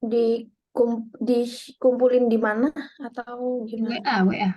Dikumpulin di mana atau gimana? WA.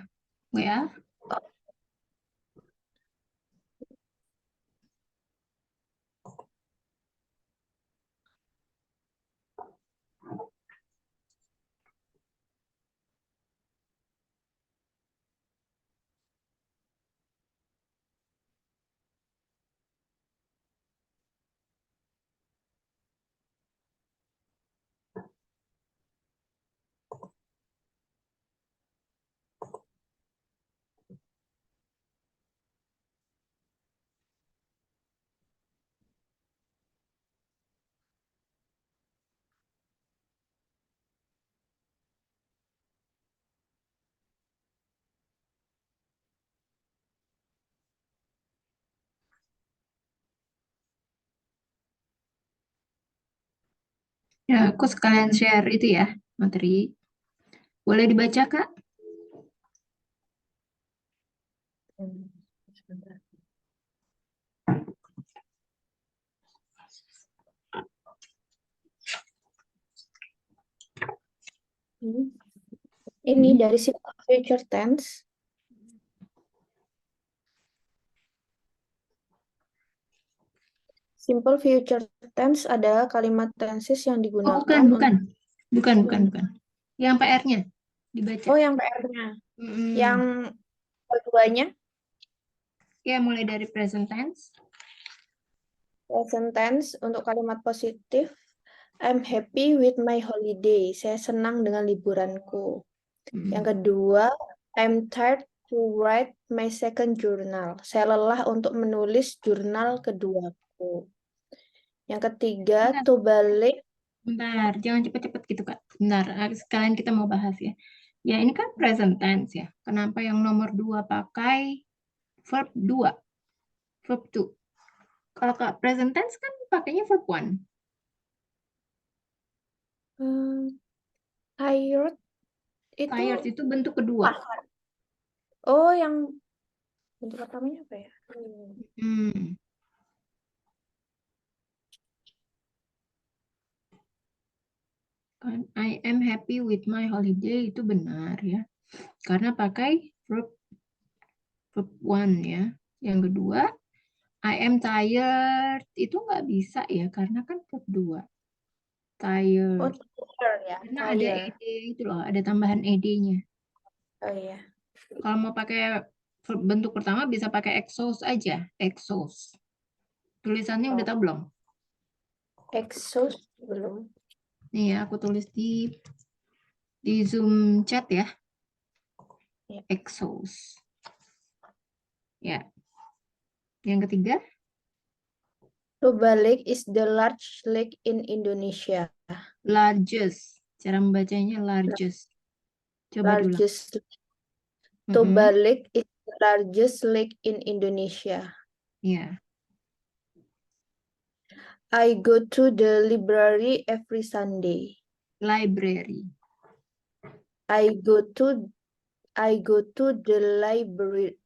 Ya, aku sekalian share itu ya, materi. Boleh dibaca, Kak? Sebentar. Ini dari simple future tense. Simple future tense adalah kalimat tenses yang Oh, digunakan untuk bukan. Yang PR-nya dibaca. Oh, yang PR-nya. Yang Mm, keduanya, Ya, mulai dari present tense. present tense untuk kalimat positif. I'm happy with my holiday. Saya senang dengan liburanku. Yang kedua, I'm tired to write my second journal. Saya lelah untuk menulis jurnal keduaku. Yang ketiga, Bentar, to balik. bentar, jangan cepet-cepet gitu, Kak. Bentar, sekalian kita mau bahas ya. Ya, ini kan present tense ya. Kenapa yang nomor 2 pakai verb 2, verb 2? Kalau Kak present tense kan pakainya verb 1. Tired itu Tired itu bentuk kedua. oh, yang bentuk pertamanya apa ya? Hmm. Kan I am happy with my holiday itu benar ya. Karena pakai verb 1 ya. Yang kedua, I am tired itu nggak bisa ya karena kan verb 2. Oh, Tired. tired ya, Karena ada tired. ed itu loh, ada tambahan ed-nya. Oh iya. Kalau mau pakai verb bentuk pertama bisa pakai exhaust aja, exhaust. Tulisannya udah Oh, tahu belum? exhaust belum. Nih ya, aku tulis di Zoom chat ya, Ya. exhaust. Ya. Yang ketiga, Toba Lake is the large lake in Indonesia. largest. Cara membacanya largest. Coba diulang. Largest. Toba Mm-mm. Lake is the largest lake in Indonesia. Ya, I go to the library every Sunday. library. I go to the library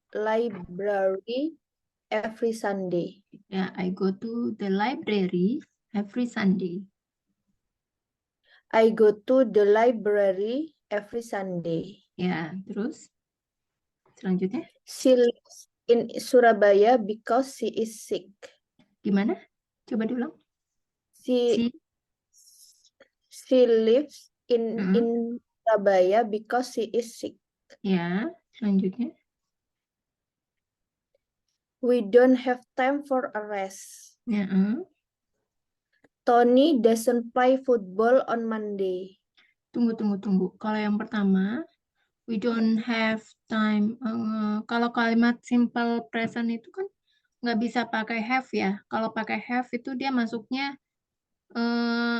every Sunday. Ya, I go to the library every Sunday. I go to the library every Sunday. Ya, terus selanjutnya She lives in Surabaya because she is sick. gimana? Coba diulang. She Si. she lives in Mm. Surabaya because she is sick. Ya, selanjutnya. We don't have time for a rest. Ya, Tony doesn't play football on Monday. tunggu. Kalau yang pertama, we don't have time. Kalau kalimat simple present itu kan nggak bisa pakai have ya. Kalau pakai have itu dia masuknya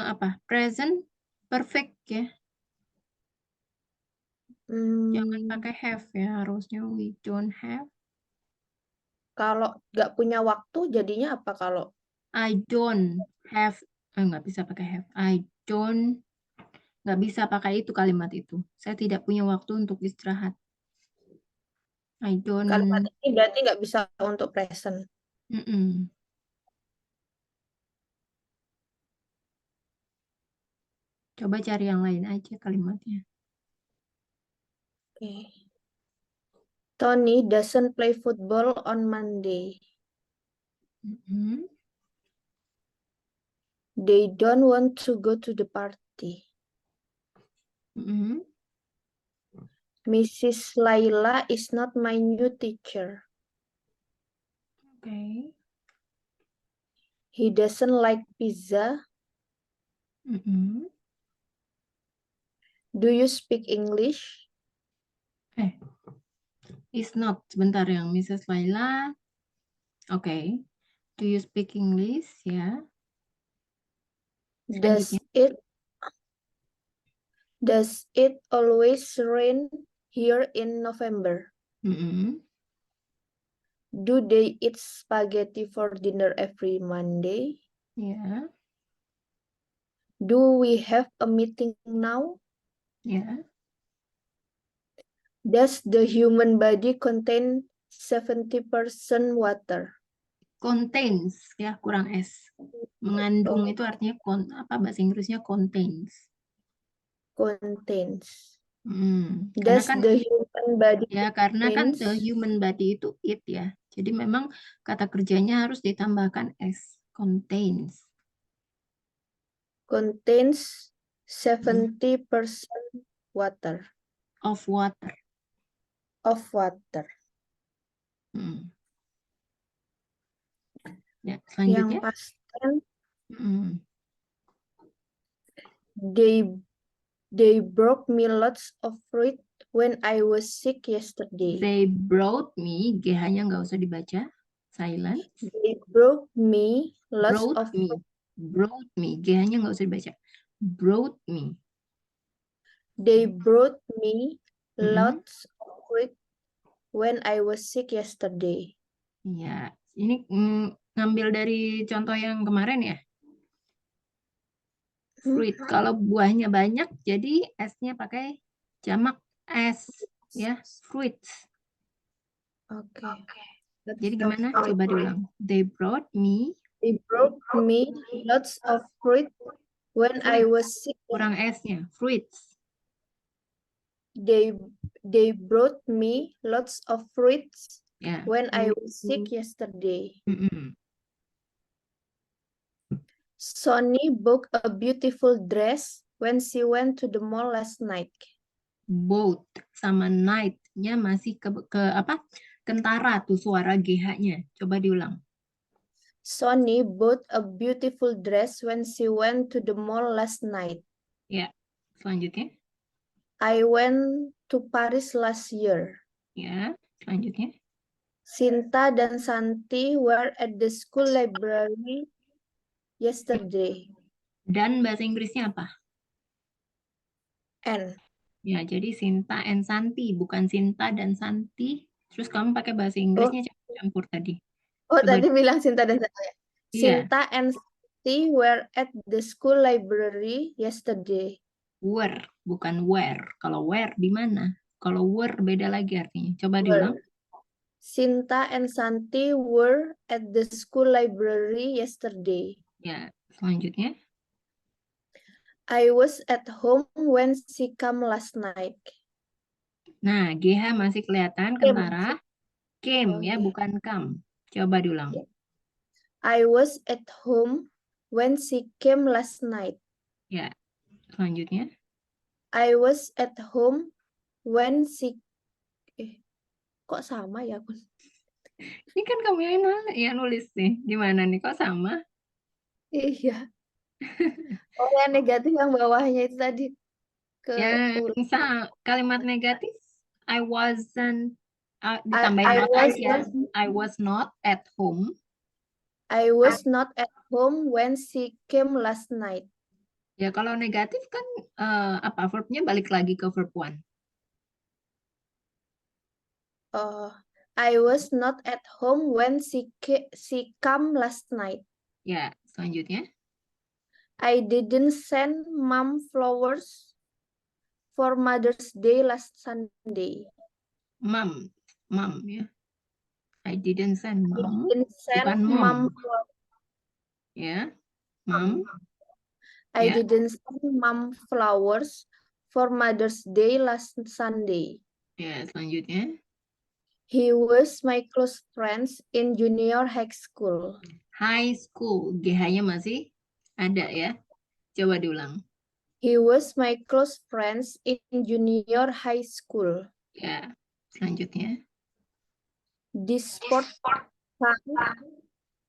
apa? Present perfect ya. Jangan Hmm, pakai have ya. Harusnya we don't have. kalau nggak punya waktu jadinya apa kalau I don't have. Nggak bisa pakai have. Nggak bisa pakai itu kalimat itu. Saya tidak punya waktu untuk istirahat. I kalimat don't. ini berarti nggak bisa untuk present. Coba cari yang lain aja kalimatnya. Okay. Tony doesn't play football on Monday. Mm-mm. They don't want to go to the party. Mm-mm. Mrs. Laila is not my new teacher. Okay. He doesn't like pizza. Mm-mm. Do you speak English? Is not. Sebentar yang Mrs. Laila. Okay. Do you speak English? Ya. Does Selanjutnya. it always rain here in November? Mm-mm. Do they eat spaghetti for dinner every Monday? Ya. Do we have a meeting now? Ya. Does the human body contain 70% water? Contains. Ya, kurang S. Mengandung itu artinya apa bahasa Inggrisnya contains. Contains. Karena Does kan the human body ya karena kan the contains human body itu it ya. Jadi memang kata kerjanya harus ditambahkan S. Contains. 70% water? Of water. Of water. Hmm. Ya, Yang selanjutnya. past tense, Hmm. they brought me lots of fruit when I was sick yesterday. They brought me, GH-nya nggak usah dibaca. Silent. They brought me lots Brought of me. Brought me. GH-nya nggak usah dibaca. Brought me. They brought me Mm-mm. lots of fruit when I was sick yesterday. Ya, ini ngambil dari contoh yang kemarin ya. Fruit. Kalau buahnya banyak, jadi S-nya pakai jamak S. Ya, fruits. Okay. Jadi gimana? Coba diulang. They brought me. They brought me lots of fruit when I was sick. Kurang S-nya. Fruits. They brought me lots of fruits Ya. when I was sick yesterday. Mm-mm. Sonny bought a beautiful dress when she went to the mall last night. Both sama night-nya masih ke apa? Kentara tuh suara GH-nya. Coba diulang. Sonny bought a beautiful dress when she went to the mall last night. Ya. Selanjutnya. I went to Paris last year. Ya. Selanjutnya. Sinta dan Santi were at the school library yesterday. Dan bahasa Inggrisnya apa? And Ya, jadi Sinta and Santi, bukan Sinta dan Santi. Terus kamu pakai bahasa Inggrisnya campur tadi. Coba. tadi bilang Sinta dan Santi. Iya. Sinta and Santi were at the school library yesterday. Were, bukan where. Kalau where di mana? Kalau were beda lagi artinya. Coba diulang. Sinta and Santi were at the school library yesterday. Ya, selanjutnya. I was at home when she came last night. Nah, GH masih kelihatan kentara. Came ya, bukan come. Coba diulang. I was at home when she came last night. Ya, selanjutnya. I was at home when she... kok sama ya, Kun? Ini kan kamu yang nulis nih. Gimana nih, kok sama? Iya. Oh, yang negatif yang bawahnya itu tadi. Kalimat negatif, I wasn't, ditambahin not S ya. I was not at home. I was not at home when she came last night. Ya, kalau negatif kan apa verbnya balik lagi ke verb one. I was not at home when she came last night. Ya, selanjutnya. I didn't send mom flowers for Mother's Day last Sunday. Mom ya. I didn't send mom. Didn't send Bukan mom mom. flowers. Ya, mom. I Ya, didn't send mom flowers for Mother's Day last Sunday. ya, selanjutnya. He was my close friends in junior high school. High school, GH-nya masih ada ya. Coba diulang. He was my close friends in junior high school. Ya, selanjutnya. This sport time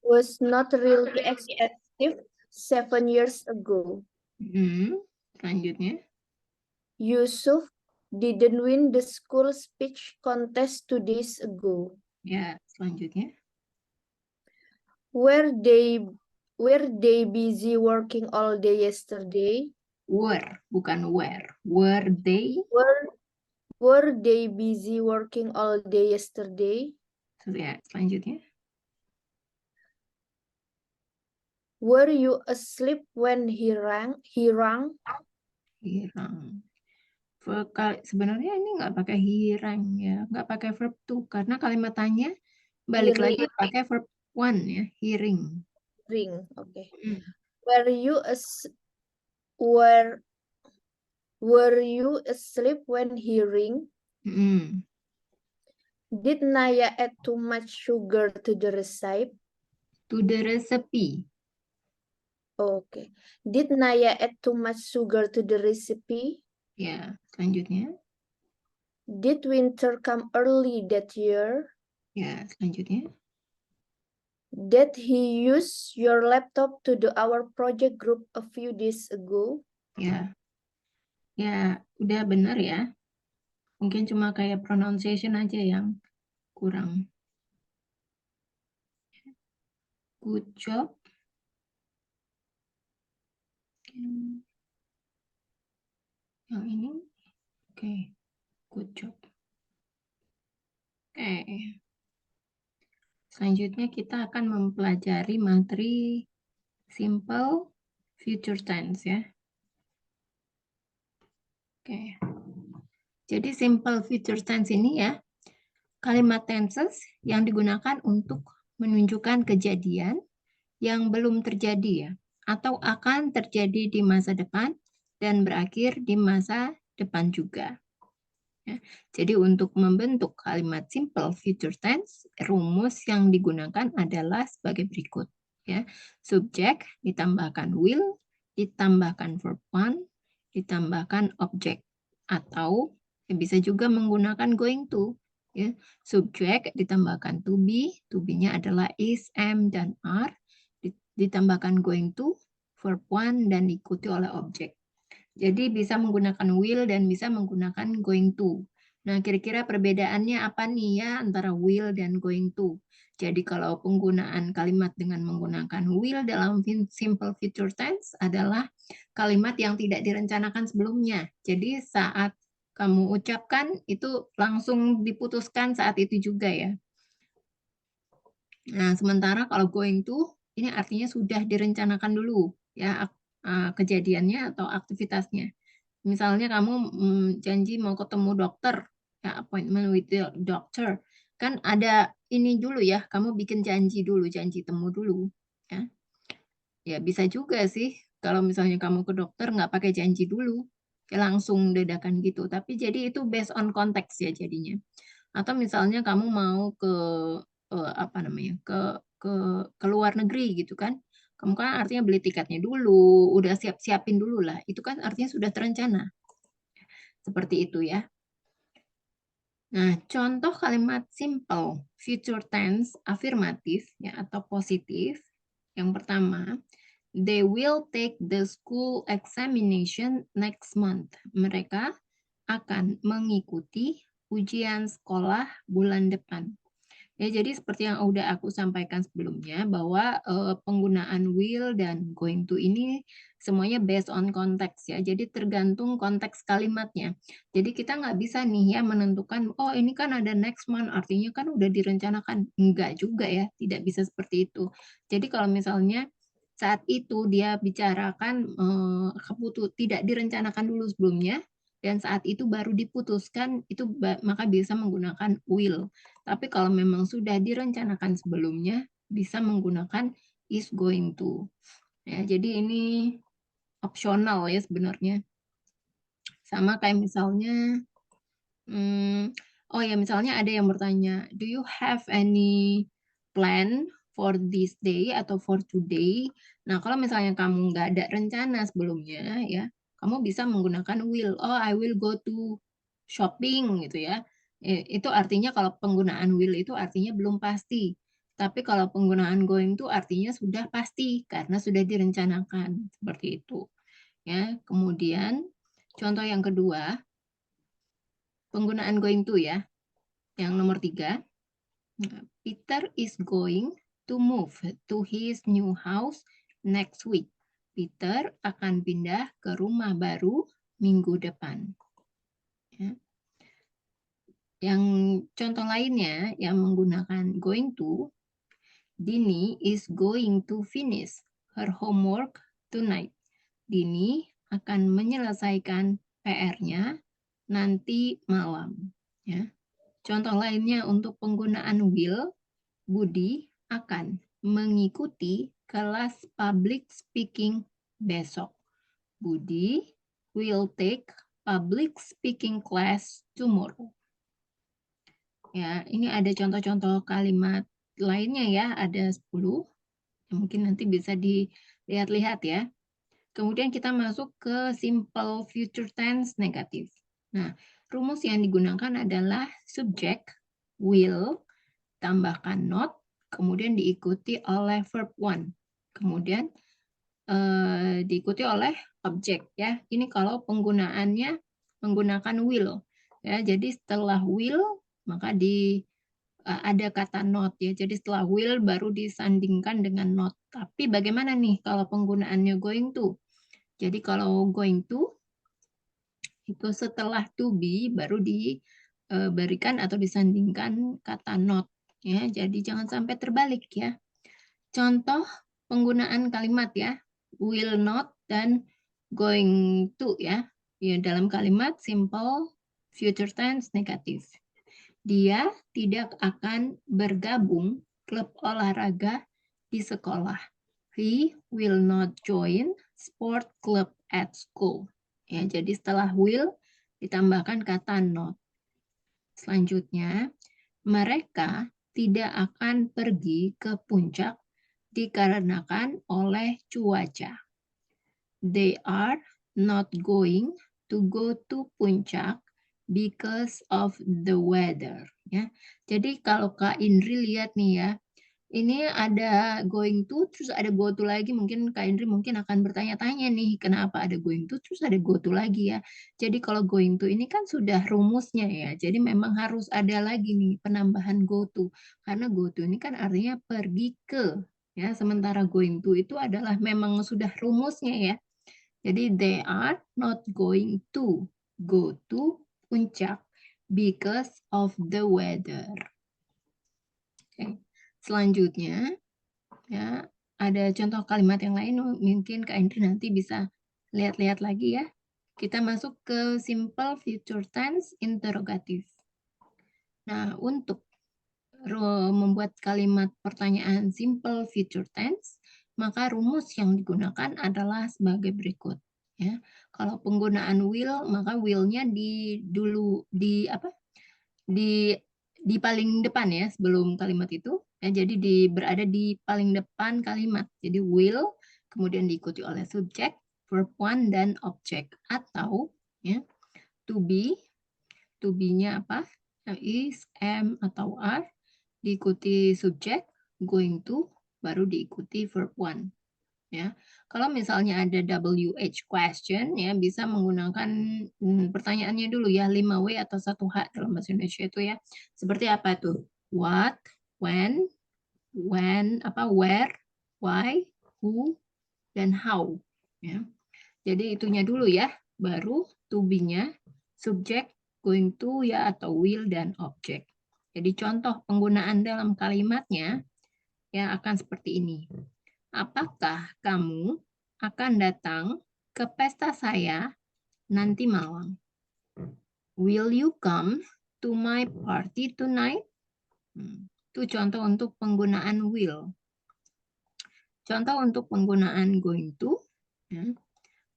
was not really expensive 7 years ago. Selanjutnya. Yusuf didn't win the school speech contest 2 days ago. Ya, selanjutnya. Were they busy working all day yesterday? Were, bukan where. Were they? Were they busy working all day yesterday? Ya, selanjutnya. Were you asleep when he rang? Hirang. Sebenarnya ini nggak pakai hirang ya, nggak pakai verb to karena kalimat tanya balik lagi pakai verb one ya, hearing. Ring, okay. Mm. Were you asleep when he ring? Mm. Did Naya add too much sugar to the recipe? To the recipe. Okay. Did Naya add too much sugar to the recipe? Ya, selanjutnya. Did winter come early that year? Ya, selanjutnya. Did he use your laptop to do our project group a few days ago? Ya. Ya, udah benar ya. Mungkin cuma kayak pronunciation aja yang kurang. Good job. Yang ini. Oke. Good job. Oke. Selanjutnya kita akan mempelajari materi simple future tense ya. Oke. Jadi simple future tense ini ya, kalimat tenses yang digunakan untuk menunjukkan kejadian yang belum terjadi ya, atau akan terjadi di masa depan dan berakhir di masa depan juga. Ya. Jadi untuk membentuk kalimat simple future tense, rumus yang digunakan adalah sebagai berikut. Ya. Subjek ditambahkan will, ditambahkan verb one, ditambahkan object. Atau bisa juga menggunakan going to. Ya. Subjek ditambahkan to be-nya adalah is, am, dan are. Ditambahkan going to, verb one, dan diikuti oleh objek. Jadi bisa menggunakan will dan bisa menggunakan going to. Nah, kira-kira perbedaannya apa nih ya antara will dan going to? Jadi kalau penggunaan kalimat dengan menggunakan will dalam simple future tense adalah kalimat yang tidak direncanakan sebelumnya. Jadi saat kamu ucapkan itu langsung diputuskan saat itu juga ya. Nah, sementara kalau going to ini artinya sudah direncanakan dulu ya kejadiannya atau aktivitasnya. Misalnya kamu janji mau ketemu dokter, ya appointment with the doctor, kan ada ini dulu ya, kamu bikin janji dulu, janji temu dulu, ya. Ya bisa juga sih, kalau misalnya kamu ke dokter nggak pakai janji dulu, ya langsung dadakan gitu. Tapi jadi itu based on konteks ya jadinya. Atau misalnya kamu mau ke apa namanya, ke luar negeri gitu kan, kamu kan artinya beli tiketnya dulu, udah siapin dulu lah. Itu kan artinya sudah terencana. Seperti itu ya. Nah, contoh kalimat simple future tense afirmatif ya atau positif. Yang pertama, they will take the school examination next month. Mereka akan mengikuti ujian sekolah bulan depan. Ya, jadi seperti yang udah aku sampaikan sebelumnya bahwa penggunaan will dan going to ini semuanya based on konteks ya. Jadi tergantung konteks kalimatnya. Jadi kita nggak bisa nih ya menentukan, oh ini kan ada next month, artinya kan udah direncanakan. Enggak juga ya, tidak bisa seperti itu. Jadi kalau misalnya saat itu dia bicarakan tidak direncanakan dulu sebelumnya, dan saat itu baru diputuskan, itu maka bisa menggunakan will. Tapi kalau memang sudah direncanakan sebelumnya, bisa menggunakan is going to. Ya, jadi ini opsional ya sebenarnya. Sama kayak misalnya, oh ya misalnya ada yang bertanya, do you have any plan for this day atau for today? Nah kalau misalnya kamu nggak ada rencana sebelumnya ya, kamu bisa menggunakan will. Oh, I will go to shopping gitu ya. Itu artinya kalau penggunaan will itu artinya belum pasti. Tapi kalau penggunaan going to artinya sudah pasti karena sudah direncanakan seperti itu. Ya, kemudian contoh yang kedua, penggunaan going to ya. Yang nomor 3, Peter is going to move to his new house next week. Peter akan pindah ke rumah baru minggu depan. Ya. Yang contoh lainnya yang menggunakan going to, Dini is going to finish her homework tonight. Dini akan menyelesaikan PR-nya nanti malam. Ya. Contoh lainnya untuk penggunaan will, Budi akan mengikuti kelas public speaking besok. Budi will take public speaking class tomorrow. Ya, ini ada contoh-contoh kalimat lainnya ya, ada 10. Mungkin nanti bisa dilihat-lihat ya. Kemudian kita masuk ke simple future tense negatif. Nah, rumus yang digunakan adalah subject, will, tambahkan not, kemudian diikuti oleh verb one. Kemudian diikuti oleh objek ya. Ini kalau penggunaannya menggunakan will. Ya, jadi setelah will maka ada kata not ya. Jadi setelah will baru disandingkan dengan not. Tapi bagaimana nih kalau penggunaannya going to? Jadi kalau going to itu setelah to be baru diberikan atau disandingkan kata not ya. Jadi jangan sampai terbalik ya. Contoh penggunaan kalimat ya. Will not dan going to ya. Ya dalam kalimat simple future tense negatif. Dia tidak akan bergabung klub olahraga di sekolah. He will not join sport club at school. Ya, jadi setelah will ditambahkan kata not. Selanjutnya, mereka tidak akan pergi ke puncak dikarenakan oleh cuaca. They are not going to go to puncak because of the weather. Ya, jadi kalau Kak Indri lihat nih ya, ini ada going to, terus ada go to lagi. Mungkin Kak Indri mungkin akan bertanya-tanya nih, kenapa ada going to, terus ada go to lagi ya. Jadi kalau going to ini kan sudah rumusnya ya. Jadi memang harus ada lagi nih penambahan go to. Karena go to ini kan artinya pergi ke. Ya, sementara going to itu adalah memang sudah rumusnya ya. Jadi they are not going to go to puncak because of the weather. Oke. Selanjutnya ya ada contoh kalimat yang lain mungkin Kak Indri nanti bisa lihat-lihat lagi ya. Kita masuk ke simple future tense interrogative. Nah, untuk membuat kalimat pertanyaan simple future tense, maka rumus yang digunakan adalah sebagai berikut. Ya, kalau penggunaan will, maka will-nya di paling depan ya sebelum kalimat itu. Ya, jadi berada di paling depan kalimat. Jadi will, kemudian diikuti oleh subjek, verb one dan objek. Atau ya to be-nya apa? Is, am atau are, diikuti subjek, going to, baru diikuti verb one. Ya, kalau misalnya ada WH question, ya bisa menggunakan pertanyaannya dulu ya, 5W atau 1H dalam bahasa Indonesia itu ya. Seperti apa tuh? What, when, where, why, who, dan how. Ya. Jadi itunya dulu ya, baru to be-nya, subjek, going to ya atau will dan objek. Jadi contoh penggunaan dalam kalimatnya ya akan seperti ini. Apakah kamu akan datang ke pesta saya nanti malam? Will you come to my party tonight? Itu contoh untuk penggunaan will. Contoh untuk penggunaan going to. Ya.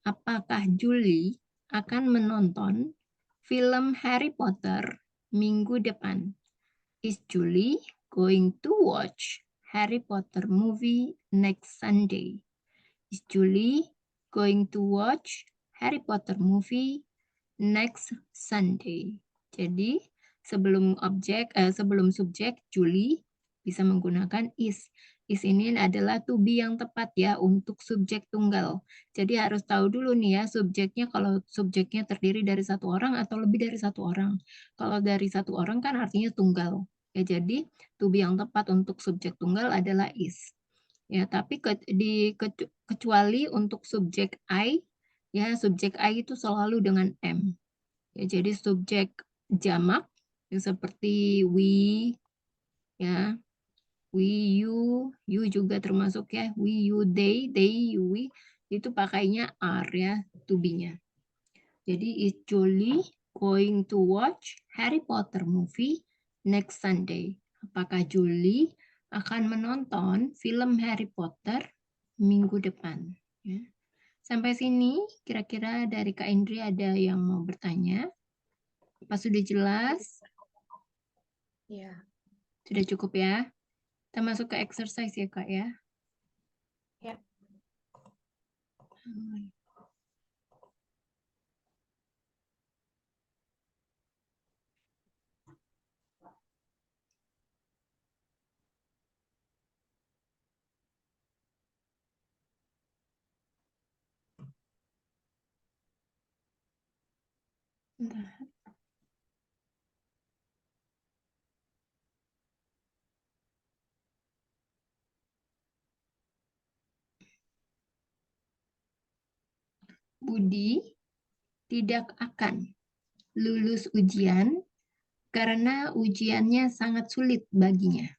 apakah Julie akan menonton film Harry Potter minggu depan? Is Julie going to watch Harry Potter movie next Sunday? Is Julie going to watch Harry Potter movie next Sunday? Jadi sebelum subjek Julie bisa menggunakan is. Is ini adalah to be yang tepat ya untuk subjek tunggal. Jadi harus tahu dulu nih ya subjeknya, kalau subjeknya terdiri dari satu orang atau lebih dari satu orang. Kalau dari satu orang kan artinya tunggal. Ya, jadi to be yang tepat untuk subjek tunggal adalah is. Ya, tapi kecuali untuk subjek I, ya subjek I itu selalu dengan am. Ya, jadi subjek jamak yang seperti we, ya, we, you juga termasuk ya, we, you, they, you, we, itu pakainya are ya, to be-nya. Jadi, is Julie going to watch Harry Potter movie next Sunday? Apakah Julie akan menonton film Harry Potter minggu depan? Ya. Sampai sini, kira-kira dari Kak Indri ada yang mau bertanya? Apa sudah jelas? Ya. Sudah cukup ya? Kita masuk ke exercise ya, Kak ya. Ya. Bentar. Budi tidak akan lulus ujian karena ujiannya sangat sulit baginya.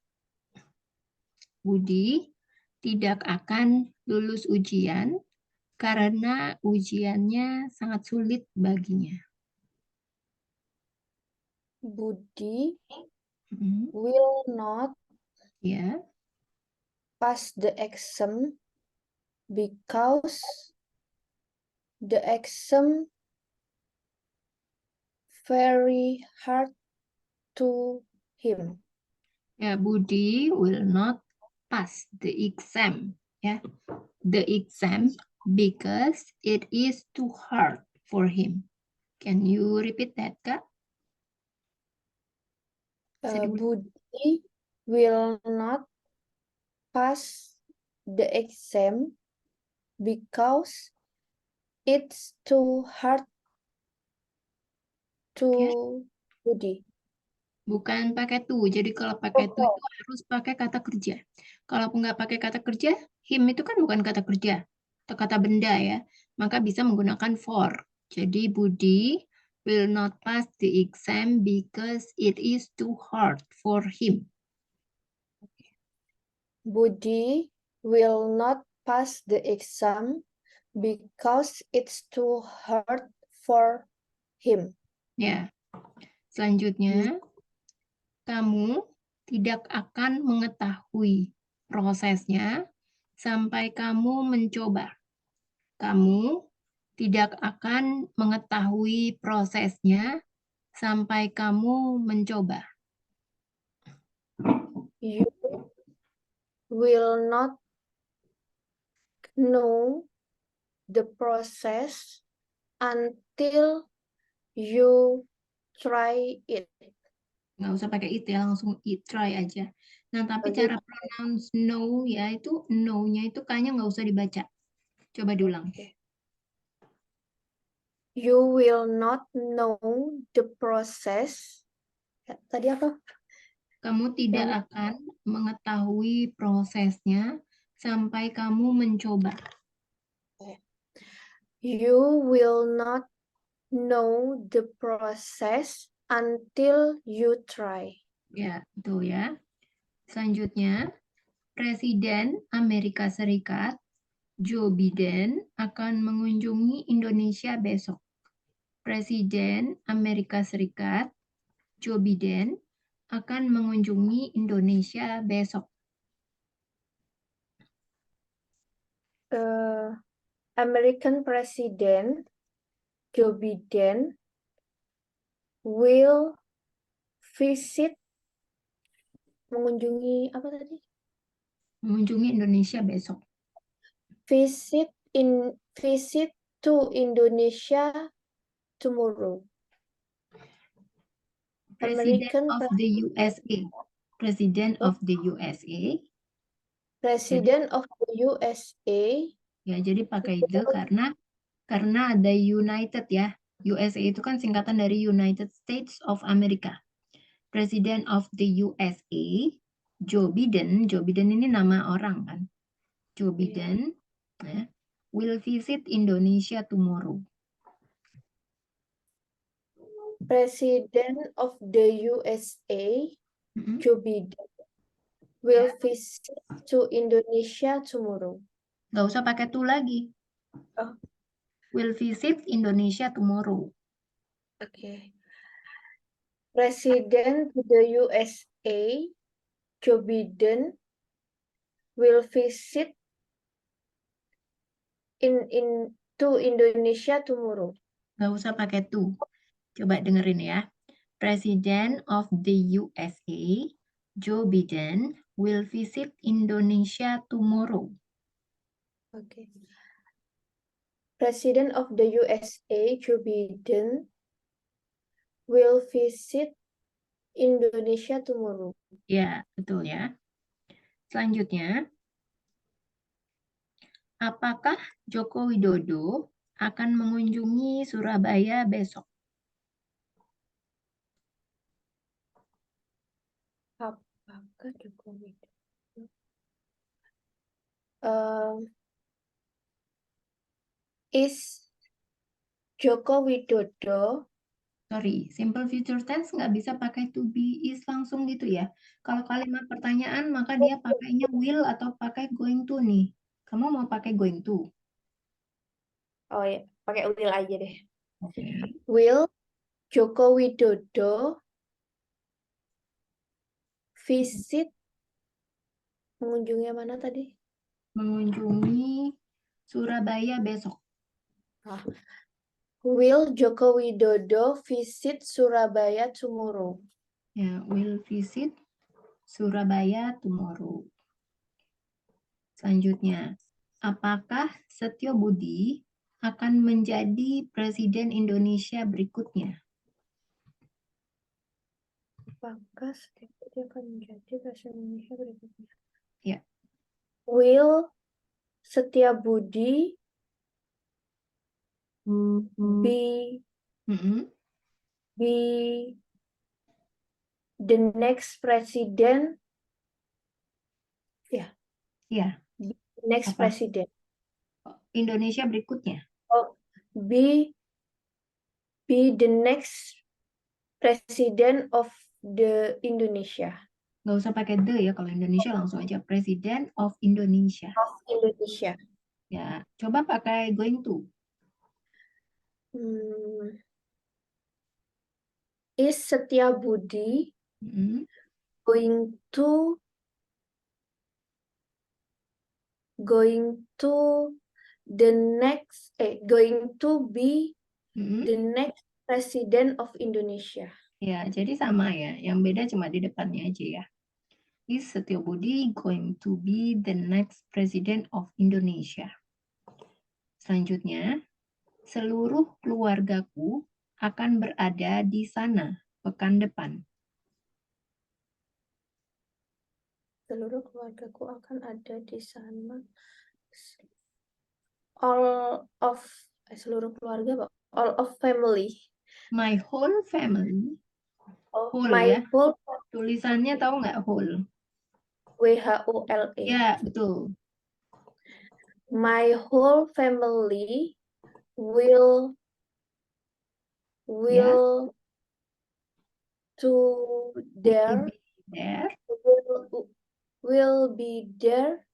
Budi tidak akan lulus ujian karena ujiannya sangat sulit baginya. Budi Hmm, will not ya, pass the exam because the exam very hard to him. ya, Budi will not pass the exam. Ya, the exam because it is too hard for him. Can you repeat that, Kak? Bisa diulang? Budi will not pass the exam because it's too hard to Ya, Budi. bukan pakai to. Jadi kalau pakai to Oh, itu harus pakai kata kerja. Kalau nggak pakai kata kerja, him itu kan bukan kata kerja atau kata benda ya. Maka bisa menggunakan for. Jadi Budi will not pass the exam because it is too hard for him. Budi will not pass the exam because it's too hard for him. Ya. Selanjutnya, kamu tidak akan mengetahui prosesnya sampai kamu mencoba. Kamu tidak akan mengetahui prosesnya sampai kamu mencoba. You will not know the process until you try it. Nggak usah pakai it ya, langsung it, try aja. Nah, tapi Jadi, cara pronounce know ya, itu know-nya itu kayaknya nggak usah dibaca. Coba diulang. you will not know the process. Tadi apa? Kamu tidak Yang akan mengetahui prosesnya sampai kamu mencoba. You will not know the process until you try. Ya, itu ya. Selanjutnya, Presiden Amerika Serikat Joe Biden akan mengunjungi Indonesia besok. Presiden Amerika Serikat Joe Biden akan mengunjungi Indonesia besok. American President Joe Biden will visit mengunjungi apa tadi? Mengunjungi Indonesia besok. Visit to Indonesia tomorrow. President American of the USA. President of the USA. President of the USA Ya, jadi pakai the karena ada United ya. USA itu kan singkatan dari United States of America. President of the USA, Joe Biden. Joe Biden ini nama orang kan. Joe Biden ya, will visit Indonesia tomorrow. President of the USA Mm-mm. Joe Biden will visit to Indonesia tomorrow. Nggak usah pakai to lagi. Oh. Will visit Indonesia tomorrow. Okay. President of the USA Joe Biden will visit to Indonesia tomorrow. Nggak usah pakai to. Coba dengerin ya. President of the USA, Joe Biden, will visit Indonesia tomorrow. Okay. President of the USA Joe Biden will visit Indonesia tomorrow. Ya, betul ya. Selanjutnya, apakah Joko Widodo akan mengunjungi Surabaya besok? Apakah Joko Widodo is Joko Widodo Sorry, simple future tense nggak bisa pakai to be is langsung gitu ya. Kalau kalimat pertanyaan, maka dia pakainya will atau pakai going to nih. Kamu mau pakai going to? Oh ya, pakai will aja deh. Oke. Will Joko Widodo visit mengunjungi mana tadi? Mengunjungi Surabaya besok. Will Joko Widodo visit Surabaya tomorrow? Ya, will visit Surabaya tomorrow. Selanjutnya, apakah Setio Budi akan menjadi Presiden Indonesia berikutnya? Apakah dia akan menjadi Presiden Indonesia berikutnya? Ya. Will Setiabudi be the next president? Ya. Ya. Next Apa? president. Indonesia berikutnya. Oh, be the next president of the Indonesia. Nggak usah pakai the ya, kalau Indonesia langsung aja President of Indonesia. Of Indonesia. Ya, coba pakai going to. Is Setiabudi going to the next going to be the next president of Indonesia? Ya, jadi sama ya. Yang beda cuma di depannya aja ya. Is Setio Budi going to be the next president of Indonesia? Selanjutnya, seluruh keluargaku akan berada di sana pekan depan. Seluruh keluargaku akan ada di sana. All of seluruh keluarga, all of family. My whole family. Oh, Whole my ya. whole. Tulisannya tahu nggak whole? WHOLE. Ya, betul. My whole family will to there will be there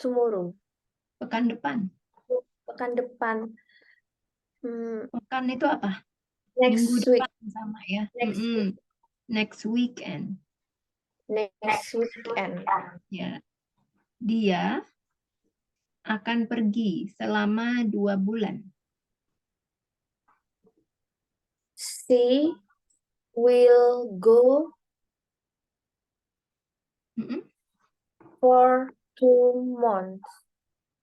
tomorrow. Pekan depan. Pekan depan. Pekan itu apa? Next Minggu week. depan sama ya. Next weekend. Next weekend. Ya. Dia akan pergi selama 2 bulan. She will go Mm-mm. for 2 months.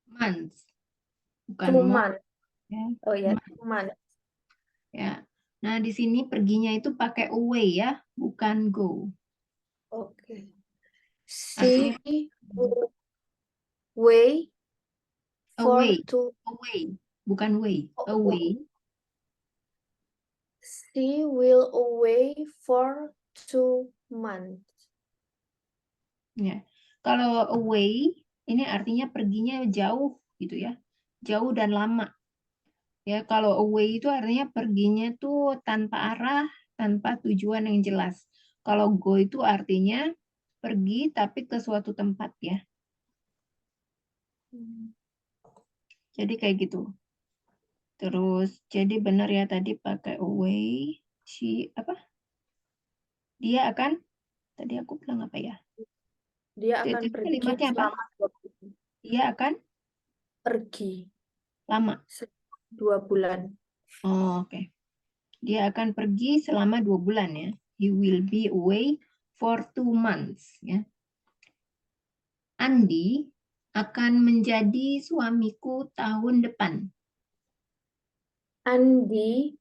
Months, bukan 2 month months. ya. Oh ya, Month, 2 months. ya. Nah, di sini perginya itu pakai away ya, bukan go. Oke. Artinya She will away for away, 2. away, bukan way, Oh, away. she will away for 2 months. Ya. Kalau away ini artinya perginya jauh gitu ya. Jauh dan lama. Ya, kalau away itu artinya perginya tuh tanpa arah, tanpa tujuan yang jelas. Kalau go itu artinya pergi tapi ke suatu tempat ya. Jadi kayak gitu. Terus jadi benar ya tadi pakai away. Apa? Dia akan tadi aku bilang apa ya? Dia akan Itu pergi kalimatnya apa? selama 2 bulan. Dia akan Pergi lama. 2 bulan. Oh, oke. Dia akan pergi selama 2 bulan ya. He will be away for 2 months ya. Andi akan menjadi suamiku tahun depan. Andi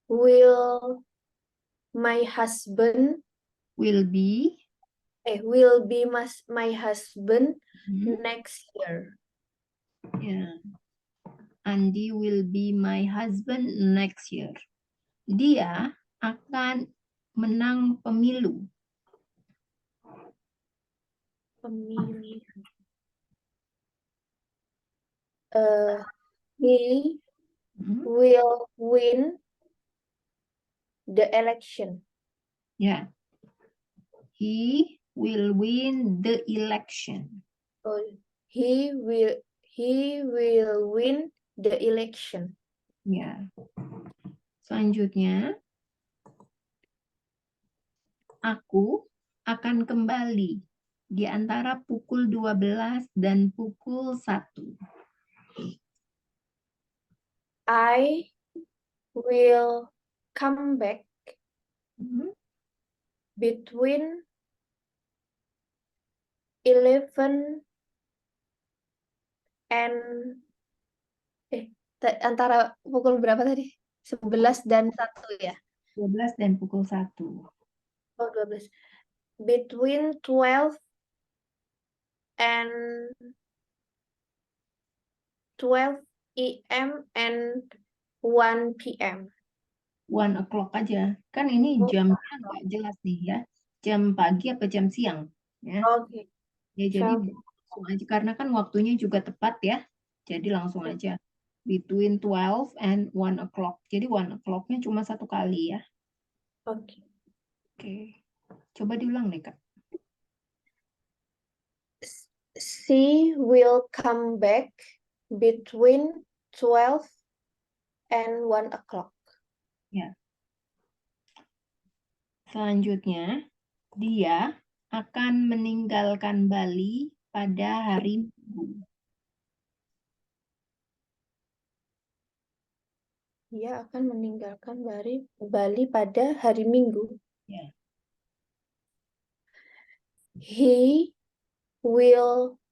will my husband Will will be my husband be, next year. ya. Andi will be my husband next year. Dia akan menang pemilu. Pemilih. He Hmm, will win the election. Ya, he will win the election. Oh, he will win the election. Ya. Selanjutnya, aku akan kembali di antara pukul 12 dan pukul 1. I will come back Hmm, between 11 and antara pukul berapa tadi? 11 dan 1 ya? 12 dan pukul 1. Oh, 12. Between 12 and 12 AM and 1 PM. 1 o'clock aja. Kan ini Oh, jamnya nggak jelas nih ya. Jam pagi apa jam siang. Ya, oke. ya jadi Jam. langsung aja. Karena kan waktunya juga tepat ya. Jadi langsung aja. Between 12 and 1 o'clock. Jadi 1 o'clock-nya cuma 1 kali ya. Oke. Oke. Coba diulang deh, Kak. She will come back between 12 and 1 o'clock. Ya. Selanjutnya, dia akan meninggalkan Bali pada hari Minggu. Dia akan meninggalkan Bali pada hari Minggu. Ya. He will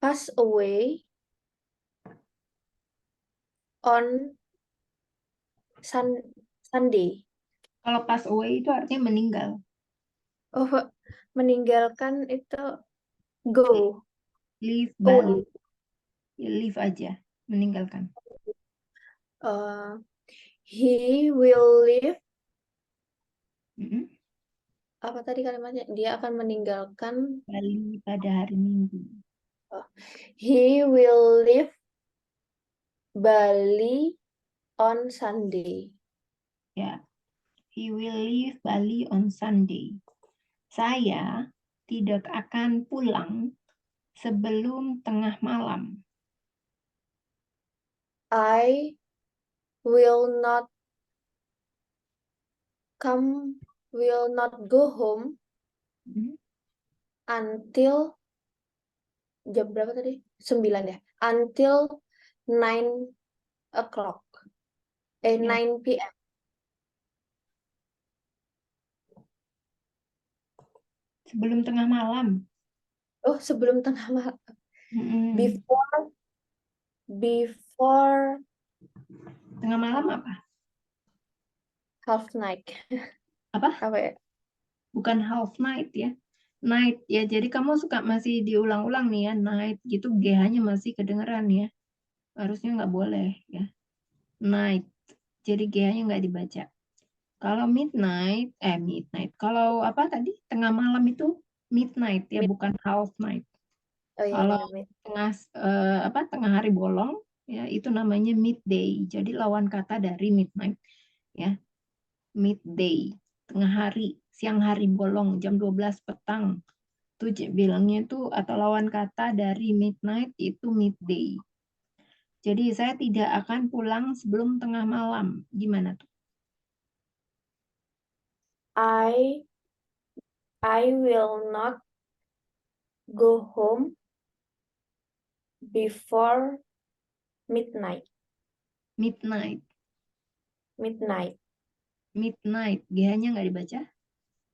pass away on Sunday. Kalau pass away itu artinya meninggal. Oh, meninggalkan itu go Leave away. Bali. Ya, leave aja. Meninggalkan. He will leave. Mm-mm. Apa tadi kalimatnya? Dia akan meninggalkan. Bali pada hari Minggu. He will leave Bali on Sunday. Ya. He will leave Bali on Sunday. Saya tidak akan pulang sebelum tengah malam. I will not go home Mm. until jam berapa tadi? 9 ya. until 9 o'clock. Ya. 9 p.m. Sebelum tengah malam. Oh, sebelum tengah malam. Mm-mm. Before Tengah malam apa? half night. Apa? Apa ya? Bukan half night ya. Night ya. Jadi kamu suka masih diulang-ulang nih ya. Night gitu GH-nya masih kedengeran ya. Harusnya nggak boleh ya. Night. Jadi GH-nya nggak dibaca. Kalau midnight. Kalau apa tadi? Tengah malam itu midnight ya. Mid- Bukan half night. Oh iya, Kalau benar. tengah hari bolong ya itu namanya midday. Jadi lawan kata dari midnight ya. Midday, tengah hari, siang hari bolong jam 12 petang. Itu bilangnya itu atau lawan kata dari midnight itu midday. Jadi saya tidak akan pulang sebelum tengah malam. Gimana tuh? I will not go home before midnight. Midnight. Midnight. Midnight. GH-nya nggak dibaca?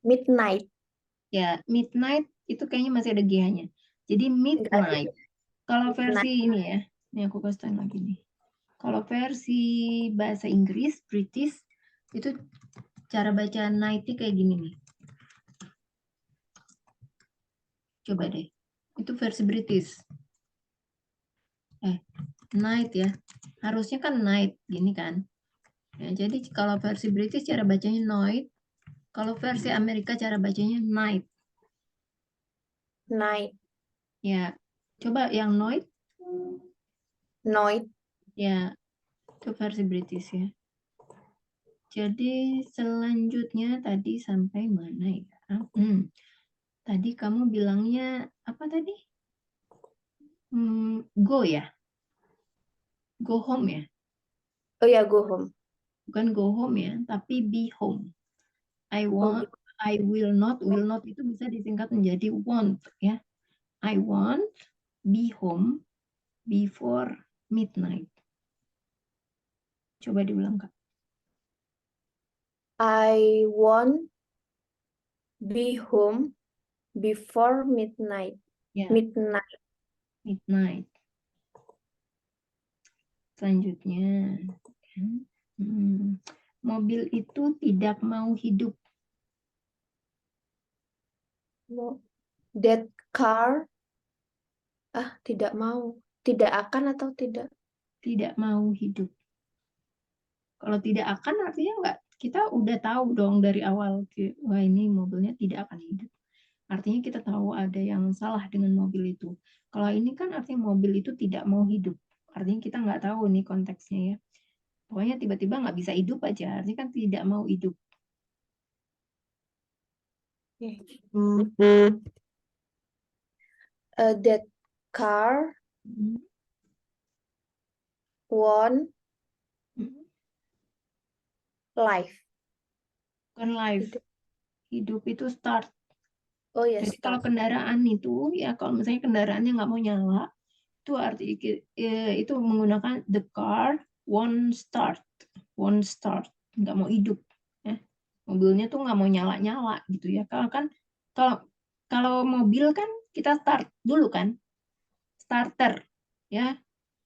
Midnight. Ya, midnight itu kayaknya masih ada GH-nya. Jadi Enggak ada. midnight. Kalau versi Midnight. ini ya, ini aku kasih tahu lagi nih. Kalau versi bahasa Inggris, British, itu cara baca night kayak gini nih. Coba deh. Itu versi British. Night ya. Harusnya kan night, gini kan. Ya, jadi kalau versi British cara bacanya night. Kalau versi Amerika cara bacanya night. Night. Ya, coba yang night. Night. Ya, itu versi British ya. Jadi selanjutnya tadi sampai mana ya? Tadi kamu bilangnya apa tadi? Go ya? Go home ya? Oh ya, go home. Bukan go home ya, tapi be home. I Oh, want, I will not itu bisa disingkat menjadi want ya. I want be home before midnight. Coba diulang Kak. I won't be home before midnight. Ya, Midnight. midnight. Selanjutnya, mobil itu tidak mau hidup. That car. Tidak mau. Tidak akan atau tidak? Tidak mau hidup. Kalau tidak akan artinya enggak. Kita udah tahu dong dari awal, wah ini mobilnya tidak akan hidup. Artinya kita tahu ada yang salah dengan mobil itu. Kalau ini kan artinya mobil itu tidak mau hidup. Artinya kita nggak tahu nih konteksnya ya. Pokoknya tiba-tiba nggak bisa hidup aja. Artinya kan tidak mau hidup. That car won't live. Bukan life. Hidup itu start. Oh ya, Jadi kalau kendaraan itu, ya kalau misalnya kendaraannya nggak mau nyala, itu arti itu menggunakan the car won't start. Won't start. Nggak mau hidup. Ya. Mobilnya tuh nggak mau nyala-nyala gitu ya. Kalau kalau mobil kan kita start dulu kan. Starter. Ya.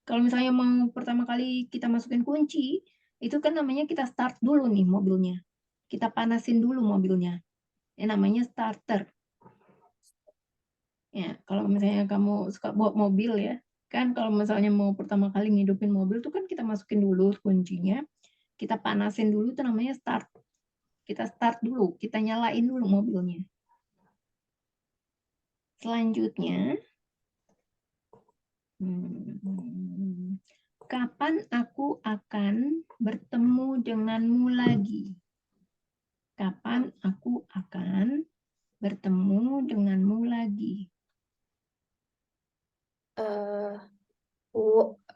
Kalau misalnya mau pertama kali kita masukin kunci, itu kan namanya kita start dulu nih mobilnya. Kita panasin dulu mobilnya. Ya namanya starter. Ya, kalau misalnya kamu suka bawa mobil ya, kan kalau misalnya mau pertama kali ngidupin mobil tuh kan kita masukin dulu kuncinya, kita panasin dulu itu namanya start. Kita start dulu, kita nyalain dulu mobilnya. Selanjutnya, kapan aku akan bertemu denganmu lagi? Kapan aku akan bertemu denganmu lagi?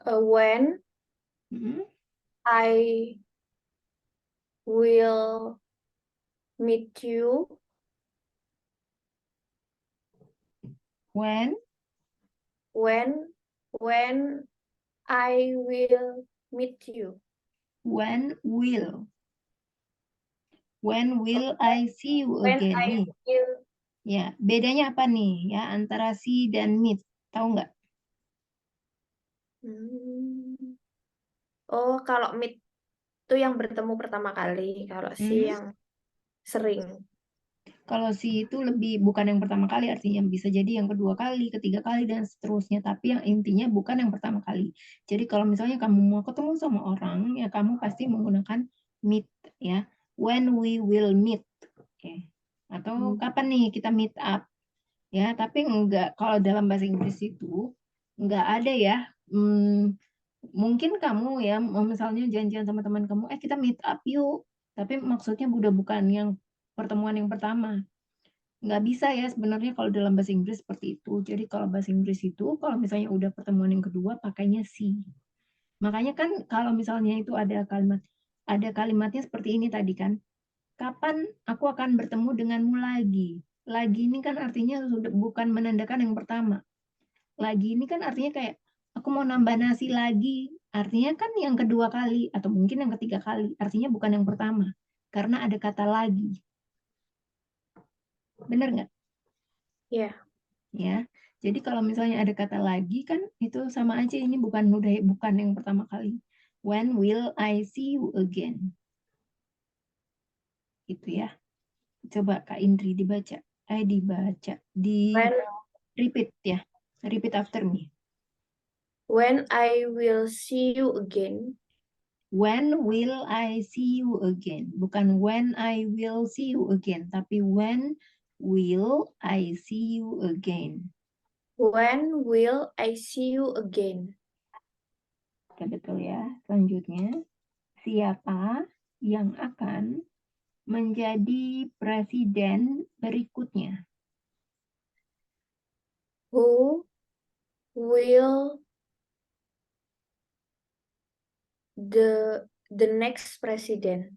When I will meet you. When? When I will meet you. When will I see you When again I nih? will. Ya, bedanya apa nih ya antara see dan meet? Tahu nggak? Oh, kalau meet itu yang bertemu pertama kali. Kalau si Hmm? yang sering. Kalau si itu lebih bukan yang pertama kali, artinya bisa jadi yang kedua kali, ketiga kali, dan seterusnya. Tapi yang intinya bukan yang pertama kali. Jadi kalau misalnya kamu mau ketemu sama orang, ya kamu pasti menggunakan meet, ya. When we will meet. Oke. Atau kapan nih kita meet up. Ya, tapi enggak, kalau dalam bahasa Inggris itu enggak ada ya. Mungkin kamu ya, misalnya janjian sama teman kamu, kita meet up yuk. Tapi maksudnya udah bukan yang pertemuan yang pertama. Nggak bisa ya sebenarnya kalau dalam bahasa Inggris seperti itu. Jadi kalau bahasa Inggris itu, kalau misalnya udah pertemuan yang kedua, pakainya see. Makanya kan kalau misalnya itu ada kalimatnya seperti ini tadi kan. Kapan aku akan bertemu denganmu lagi? Lagi ini kan artinya sudah bukan menandakan yang pertama. Lagi ini kan artinya kayak aku mau nambah nasi lagi. Artinya kan yang kedua kali atau mungkin yang ketiga kali. Artinya bukan yang pertama. Karena ada kata lagi. Bener nggak? Ya. Ya. Jadi kalau misalnya ada kata lagi kan itu sama aja, ini bukan yang pertama kali. When will I see you again? Gitu ya. Coba Kak Indri dibaca. Di When repeat ya. Repeat after me. when I will see you again. When will I see you again? Bukan when I will see you again, tapi when will I see you again? When will I see you again? Oke, betul ya. Selanjutnya, siapa yang akan menjadi presiden berikutnya? Who will the next president?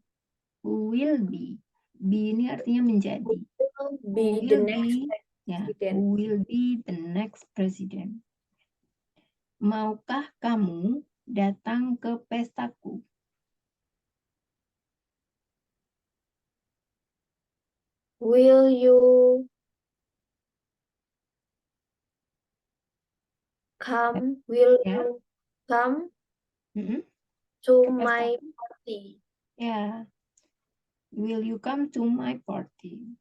Who will be? Be ini artinya menjadi. Will Who be the will next be? Ya, president. who will be the next president? Maukah kamu datang ke pestaku? Will you come? Will Ya, you come mm-mm, to ke my pestaku. party? Ya, will you come to my party?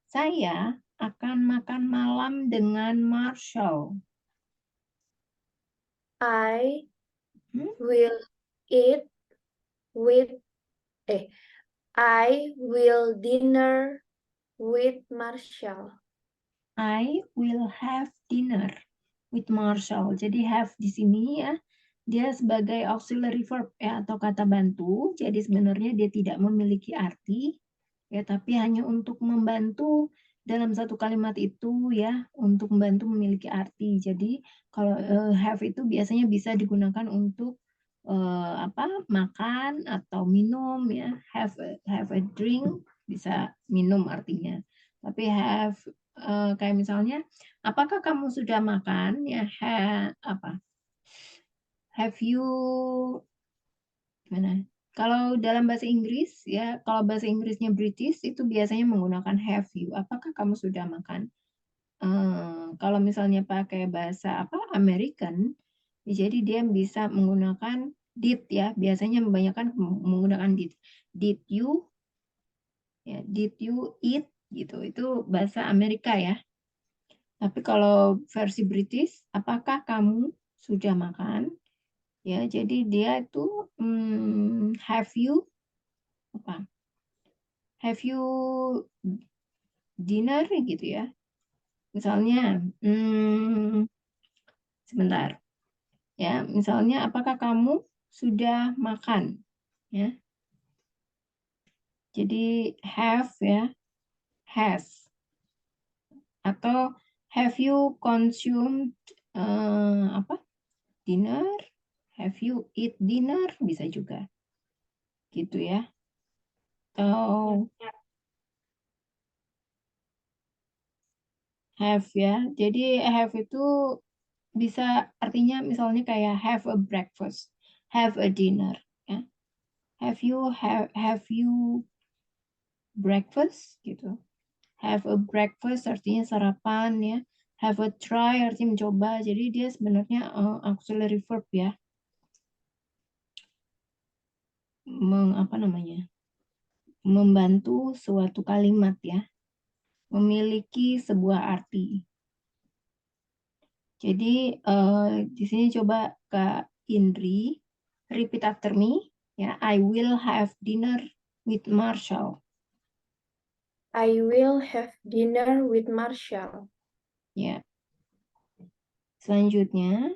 Saya akan makan malam dengan Marshall. I Hmm? will eat with I will dinner with Marshall. I will have dinner with Marshall. Jadi have di sini ya, dia sebagai auxiliary verb ya atau kata bantu. Jadi sebenarnya dia tidak memiliki arti ya, tapi hanya untuk membantu dalam satu kalimat itu ya, untuk membantu memiliki arti. Jadi kalau have itu biasanya bisa digunakan untuk makan atau minum ya. Have a drink bisa minum artinya. Tapi have kayak misalnya, apakah kamu sudah makan? Ya, have you gimana? Kalau dalam bahasa Inggris ya, kalau bahasa Inggrisnya British itu biasanya menggunakan have you. Apakah kamu sudah makan? Kalau misalnya pakai bahasa American, jadi dia bisa menggunakan did ya. Biasanya kebanyakan menggunakan did. Did you did you eat gitu. Itu bahasa Amerika ya. Tapi kalau versi British, apakah kamu sudah makan? Ya, jadi dia itu have you apa? Have you dinner gitu ya? Misalnya, sebentar. Ya, misalnya apakah kamu sudah makan? Ya. Jadi have ya, has. Atau have you consumed dinner? Have you eat dinner? Bisa juga. Gitu ya. Atau have ya. Jadi have itu bisa artinya misalnya kayak have a breakfast, have a dinner, ya. Have you breakfast gitu. Have a breakfast artinya sarapan ya. Have a try artinya mencoba. Jadi dia sebenarnya auxiliary verb ya. Apa namanya? Membantu suatu kalimat ya. Memiliki sebuah arti. Jadi di sini coba Kak Indri repeat after me ya. I will have dinner with Marshall. I will have dinner with Marshall. Ya. Selanjutnya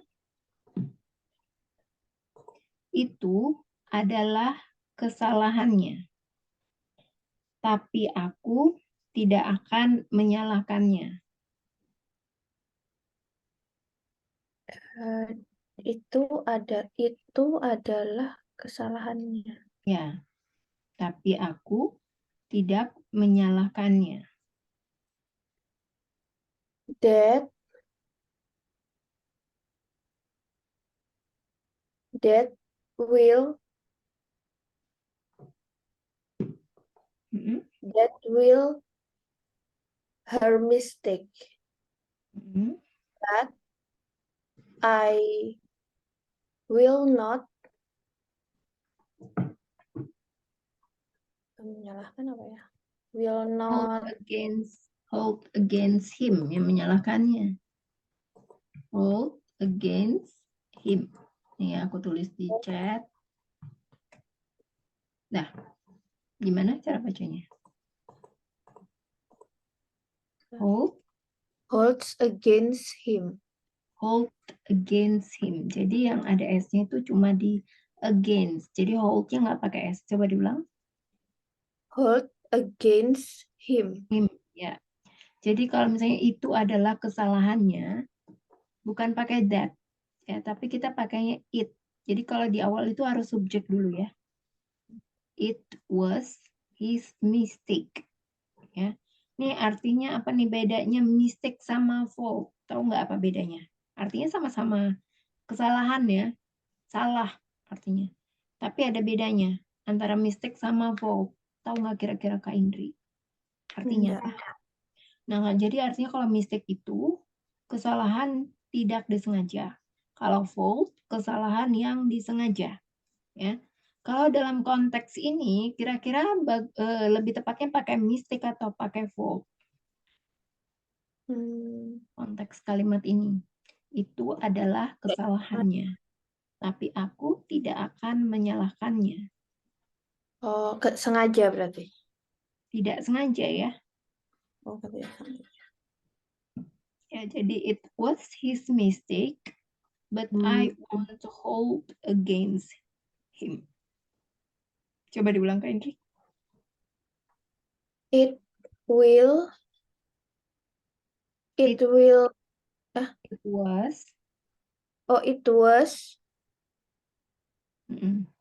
itu adalah kesalahannya. Tapi aku tidak akan menyalahkannya. Eh, itu adalah kesalahannya. Ya, tapi aku tidak menyalahkannya. That will Mm-mm. that will her mistake. Mm-mm. But I will not menyalahkan apa ya? Will not Hold against him, yang menyalahkannya. Hold against him. Ini aku tulis di chat. Nah, gimana cara bacanya? Hold holds against him. hold against him. Jadi yang ada S-nya itu cuma di against. Jadi hold-nya nggak pakai S. Coba diulang. Hold against him. Him, ya. Jadi kalau misalnya itu adalah kesalahannya, bukan pakai that, ya, tapi kita pakainya it. Jadi kalau di awal itu harus subjek dulu ya. It was his mistake. Ya. Ini artinya apa nih bedanya mistake sama fault? Tahu nggak apa bedanya? Artinya sama-sama kesalahan ya, salah artinya. Tapi ada bedanya antara mistake sama fault. Tahu nggak kira-kira Kak Indri? Artinya Enggak. apa? Nah, jadi artinya kalau mistake itu kesalahan tidak disengaja. Kalau fault, kesalahan yang disengaja. Ya. Kalau dalam konteks ini, kira-kira lebih tepatnya pakai mistake atau pakai fault? Konteks kalimat ini. Itu adalah kesalahannya. Tapi aku tidak akan menyalahkannya. Oh, sengaja berarti. Tidak sengaja ya. Oh, tidak sengaja. Ya, jadi it was his mistake, but I want to hold against him. Coba diulang Kak Indri. It will It was. oh it was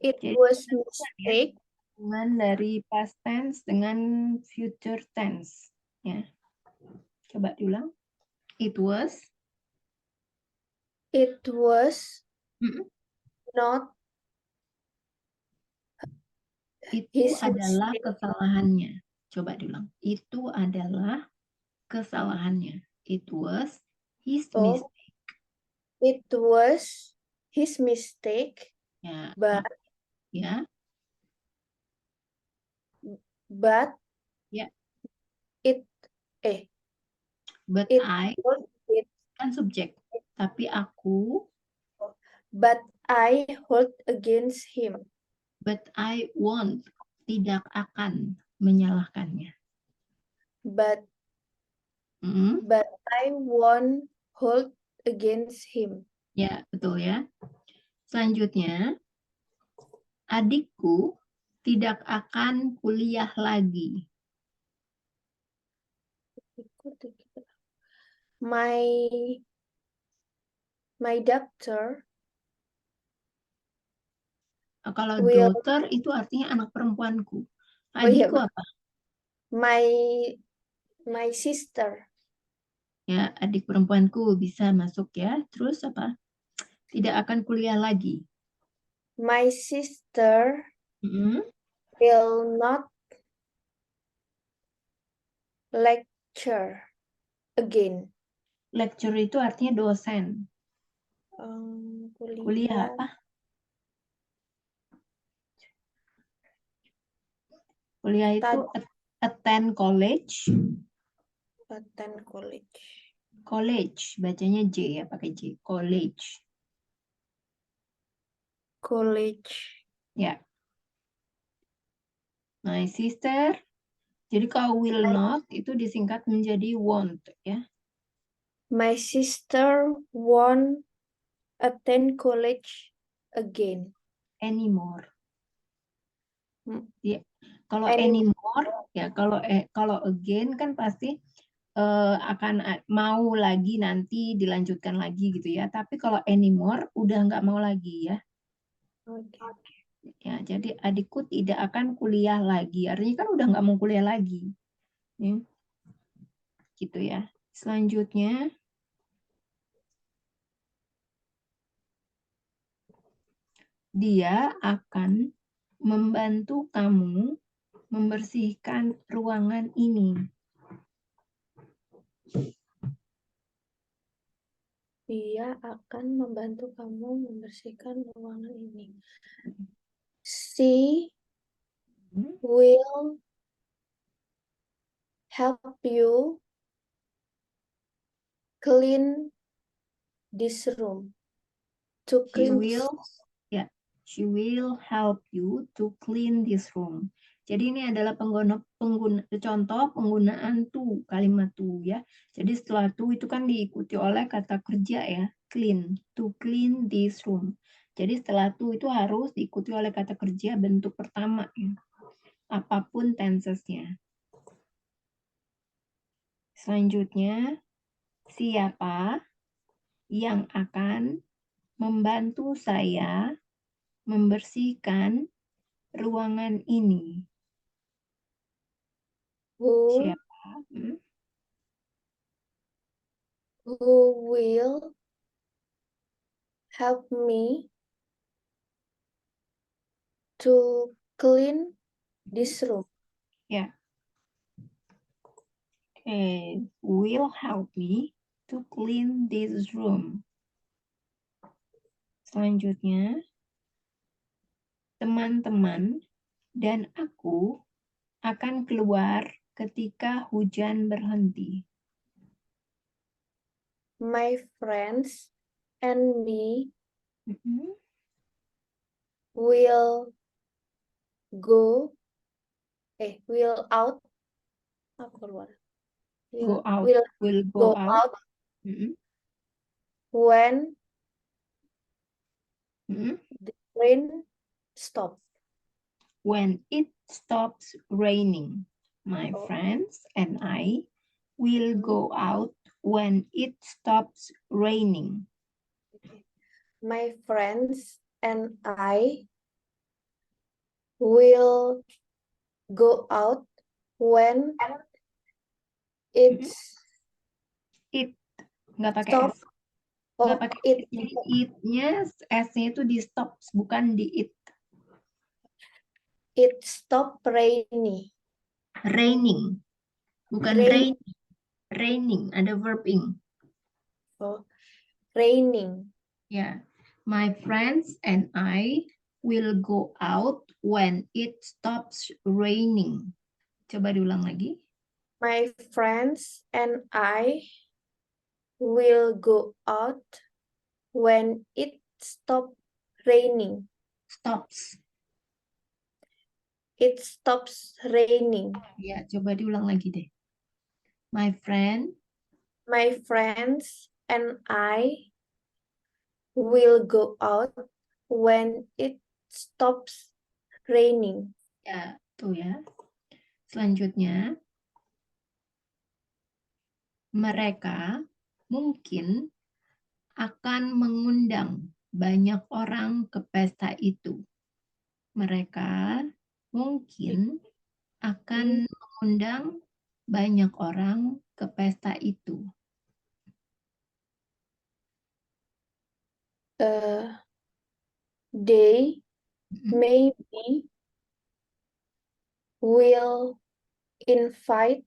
Jadi mistake. hubungan dari past tense dengan future tense. Ya. Coba diulang. It was Mm-mm. Not itu adalah kesalahannya. Coba diulang. Itu adalah kesalahannya. It was his mistake. It was his mistake. Ya. But ya. But ya. It But it I it kan subjek. Tapi aku. But I hold against him. But I won't. Tidak akan menyalahkannya. But I won't hold against him. Ya, betul ya. Selanjutnya, adikku tidak akan kuliah lagi. My doctor. Kalau daughter itu artinya anak perempuanku. Adikku apa? My sister. Ya, adik perempuanku bisa masuk ya. Terus apa? Tidak akan kuliah lagi. My sister Mm-mm. will not lecture again. Lecture itu artinya dosen. Kuliah Kuliah apa? Kuliah itu attend college. attend college. College, bacanya J ya, pakai J. College. College. Ya. My sister. Jadi kalau will not itu disingkat menjadi won't ya. My sister won't attend college again. Anymore. Hmm. Ya. Kalau Any- anymore ya kalau again kan pasti akan mau lagi nanti dilanjutkan lagi gitu ya. Tapi kalau anymore udah nggak mau lagi ya. Okay. Ya, jadi adikku tidak akan kuliah lagi. Artinya kan udah nggak mau kuliah lagi. Ya. Gitu ya. Selanjutnya, dia akan membantu kamu membersihkan ruangan ini. Dia akan membantu kamu membersihkan ruangan ini. She will help you clean this room. To She clean will, ya, she will help you to clean this room. Jadi ini adalah contoh penggunaan to, kalimat to ya. Jadi setelah to itu kan diikuti oleh kata kerja ya, clean, to clean this room. Jadi setelah to itu harus diikuti oleh kata kerja bentuk pertama ya, apapun tensesnya. Selanjutnya, siapa yang akan membantu saya membersihkan ruangan ini? who Siapa? who will help me to clean this room. Ya. Okay. Will help me to clean this room. Selanjutnya, teman-teman dan aku akan keluar ketika hujan berhenti. My friends and me will go will out keluar. Go out. Will Will go go out. out when the rain stop. When it stops raining. My Oh. friends and I will go out when it stops raining. My friends and I will go out when it's It nggak pakai stop. S. Nggak pakai It S. Jadi it-nya S-nya itu di stops, bukan di it. it stop rainy. Raining. Bukan Rain. Raining. Ada verb ing. Oh, raining. Ya. My friends and I will go out when it stops raining. Coba diulang lagi. My friends and I will go out when it stop raining. Stops. It stops raining. Ya, coba diulang lagi deh. My friends and I will go out when it stops raining. Ya, tuh ya. Selanjutnya, mereka mungkin akan mengundang banyak orang ke pesta itu. Mereka mungkin akan mengundang banyak orang ke pesta itu. They Mm-mm. maybe will invite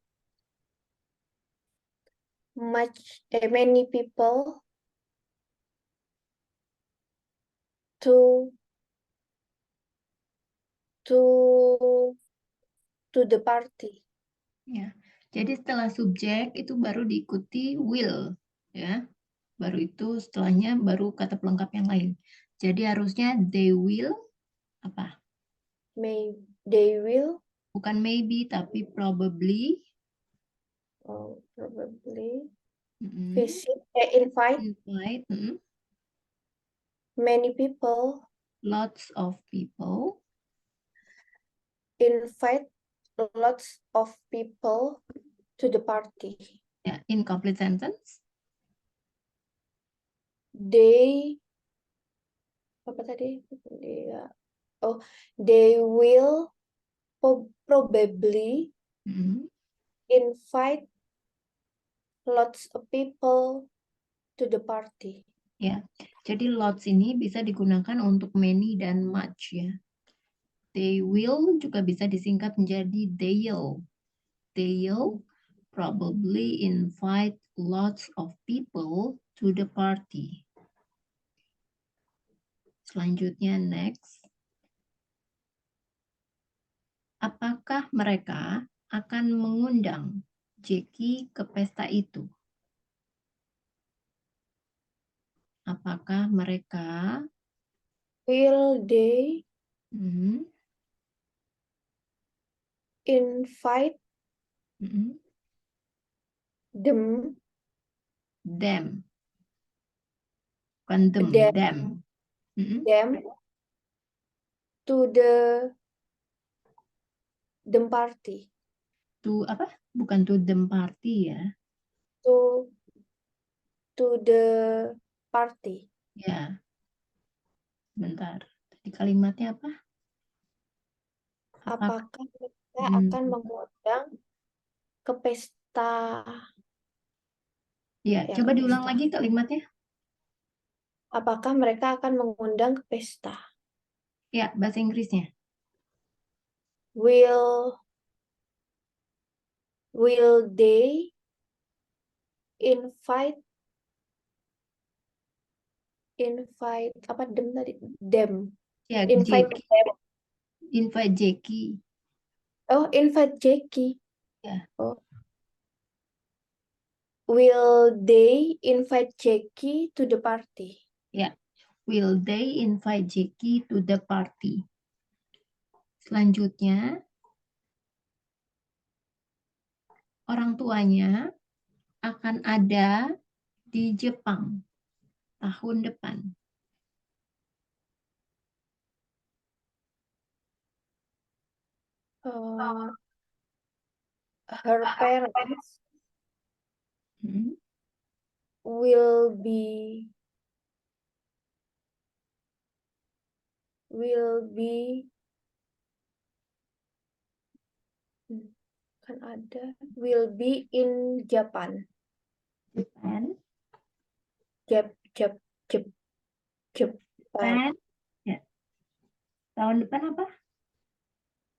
many people to to the party. Ya. Jadi setelah subjek itu baru diikuti will, ya. Baru itu setelahnya baru kata pelengkap yang lain. Jadi harusnya they will apa? They will Bukan maybe tapi probably. probably Mm-mm. invite Invite many people, lots of people. invite lots of people to the party. Ya, incomplete sentence. They apa tadi? They will probably Mm-mm. invite lots of people to the party. Ya, jadi lots ini bisa digunakan untuk many dan much ya. They will juga bisa disingkat menjadi they'll. They'll probably invite lots of people to the party. Selanjutnya next. Apakah mereka akan mengundang Jackie ke pesta itu? Apakah mereka Will they mm, invite mm, them them? Bukan them, them. Mm, them to the party? To apa? Bukan to them party ya. To the party. Ya, bentar. Tadi kalimatnya apa? Apakah Apakah mereka akan mengundang ke pesta? Ya, Ya, coba ke diulang pesta. lagi kalimatnya. Apakah mereka akan mengundang ke pesta? Ya, bahasa Inggrisnya. Will they invite apa them tadi? Them. Ya, Invite Jackie. them. Invite Jackie. Oh, invite Jackie. Ya, Oh. Will they invite Jackie to the party? ya. Will they invite Jackie to the party? Selanjutnya, orang tuanya akan ada di Jepang tahun depan. Her parents Hmm, will be kan ada will be in Japan. Japan. Jap Jap Jap Japan. Japan. Ya. Tahun depan apa?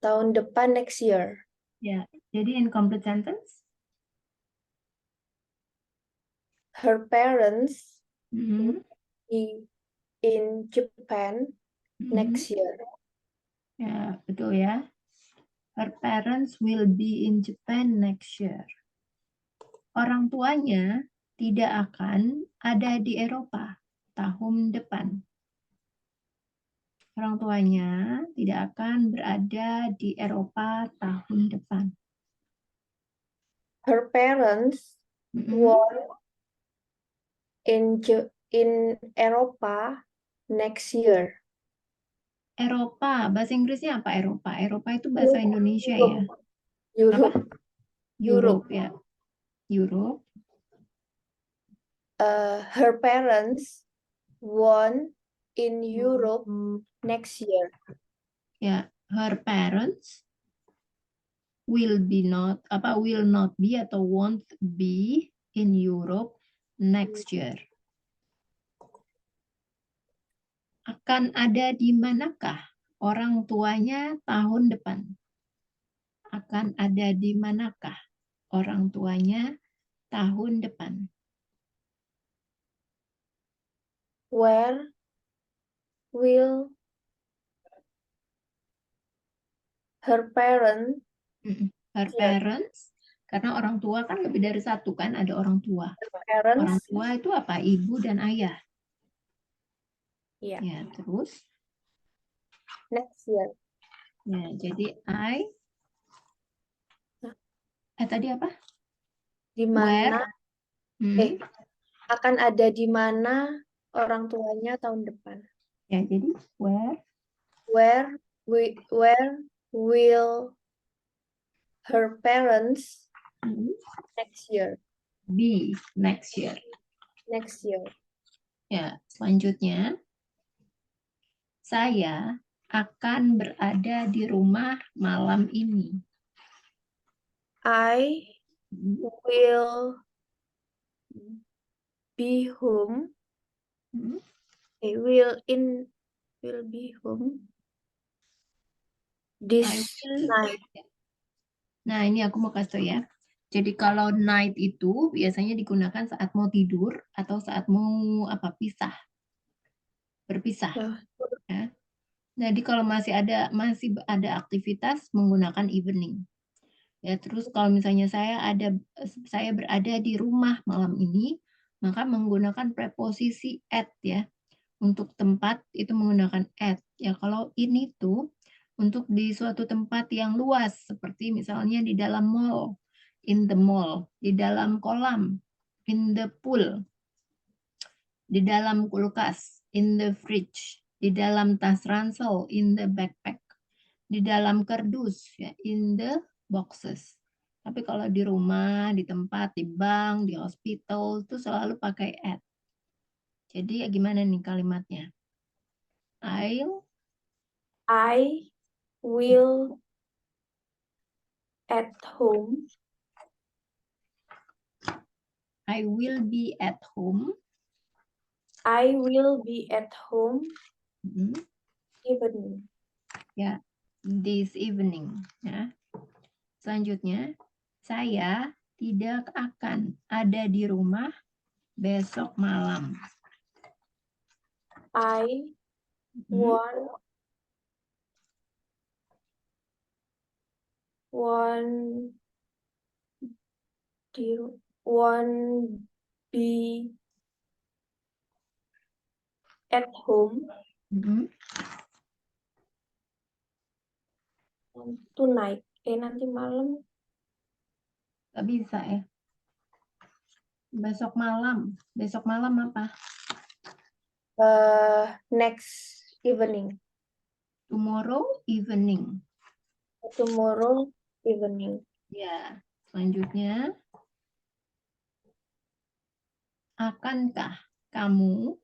Tahun depan next year. Ya, jadi incomplete sentence. Her parents Hmm, be in Japan hmm. next year. Ya, betul ya. Her parents will be in Japan next year. Orang tuanya tidak akan ada di Eropa tahun depan. Orang tuanya tidak akan berada di Eropa tahun depan. Her parents Mm-mm. were in Eropa next year. Eropa, bahasa Inggrisnya apa Eropa? Eropa itu bahasa Indonesia ya. Apa? Europe. Europe ya. Europe. Her parents won in Europe next year. Ya, her parents will not be atau won't be in Europe next year. Akan ada di manakah orang tuanya tahun depan? Akan ada di manakah orang tuanya tahun depan? Where will her parents Her parents, karena orang tua kan lebih dari satu kan, ada orang tua. Orang tua itu apa? Ibu dan ayah. Ya. Ya, terus? Next year. Ya, jadi tadi apa? Di mana Where? akan ada di mana orang tuanya tahun depan. Ya, jadi where? Where will her parents next year? Be next year. Next year. Ya, selanjutnya saya akan berada di rumah malam ini. I will be home. Will be home this night. Nah, ini aku mau kasih tau ya. Jadi kalau night itu biasanya digunakan saat mau tidur atau saat mau berpisah. Ya. Jadi kalau masih ada aktivitas menggunakan evening. Ya, terus kalau misalnya saya berada di rumah malam ini, maka menggunakan preposisi at ya. Untuk tempat itu menggunakan at. Ya, kalau ini tuh untuk di suatu tempat yang luas seperti misalnya di dalam mall, in the mall, di dalam kolam, in the pool, di dalam kulkas, in the fridge, di dalam tas ransel, in the backpack, di dalam kardus, ya, in the boxes. Tapi kalau di rumah, di tempat, di bank, di hospital, itu selalu pakai at. Jadi ya gimana nih kalimatnya? I will at home. I will be at home. I will be at home evening. Ya, this evening. Ya. Selanjutnya, saya tidak akan ada di rumah besok malam. I won't be at home tonight. Nanti malam. Gak bisa ya. Besok malam. Besok malam apa? Next evening. Tomorrow evening. Tomorrow evening. Ya, selanjutnya. Akankah kamu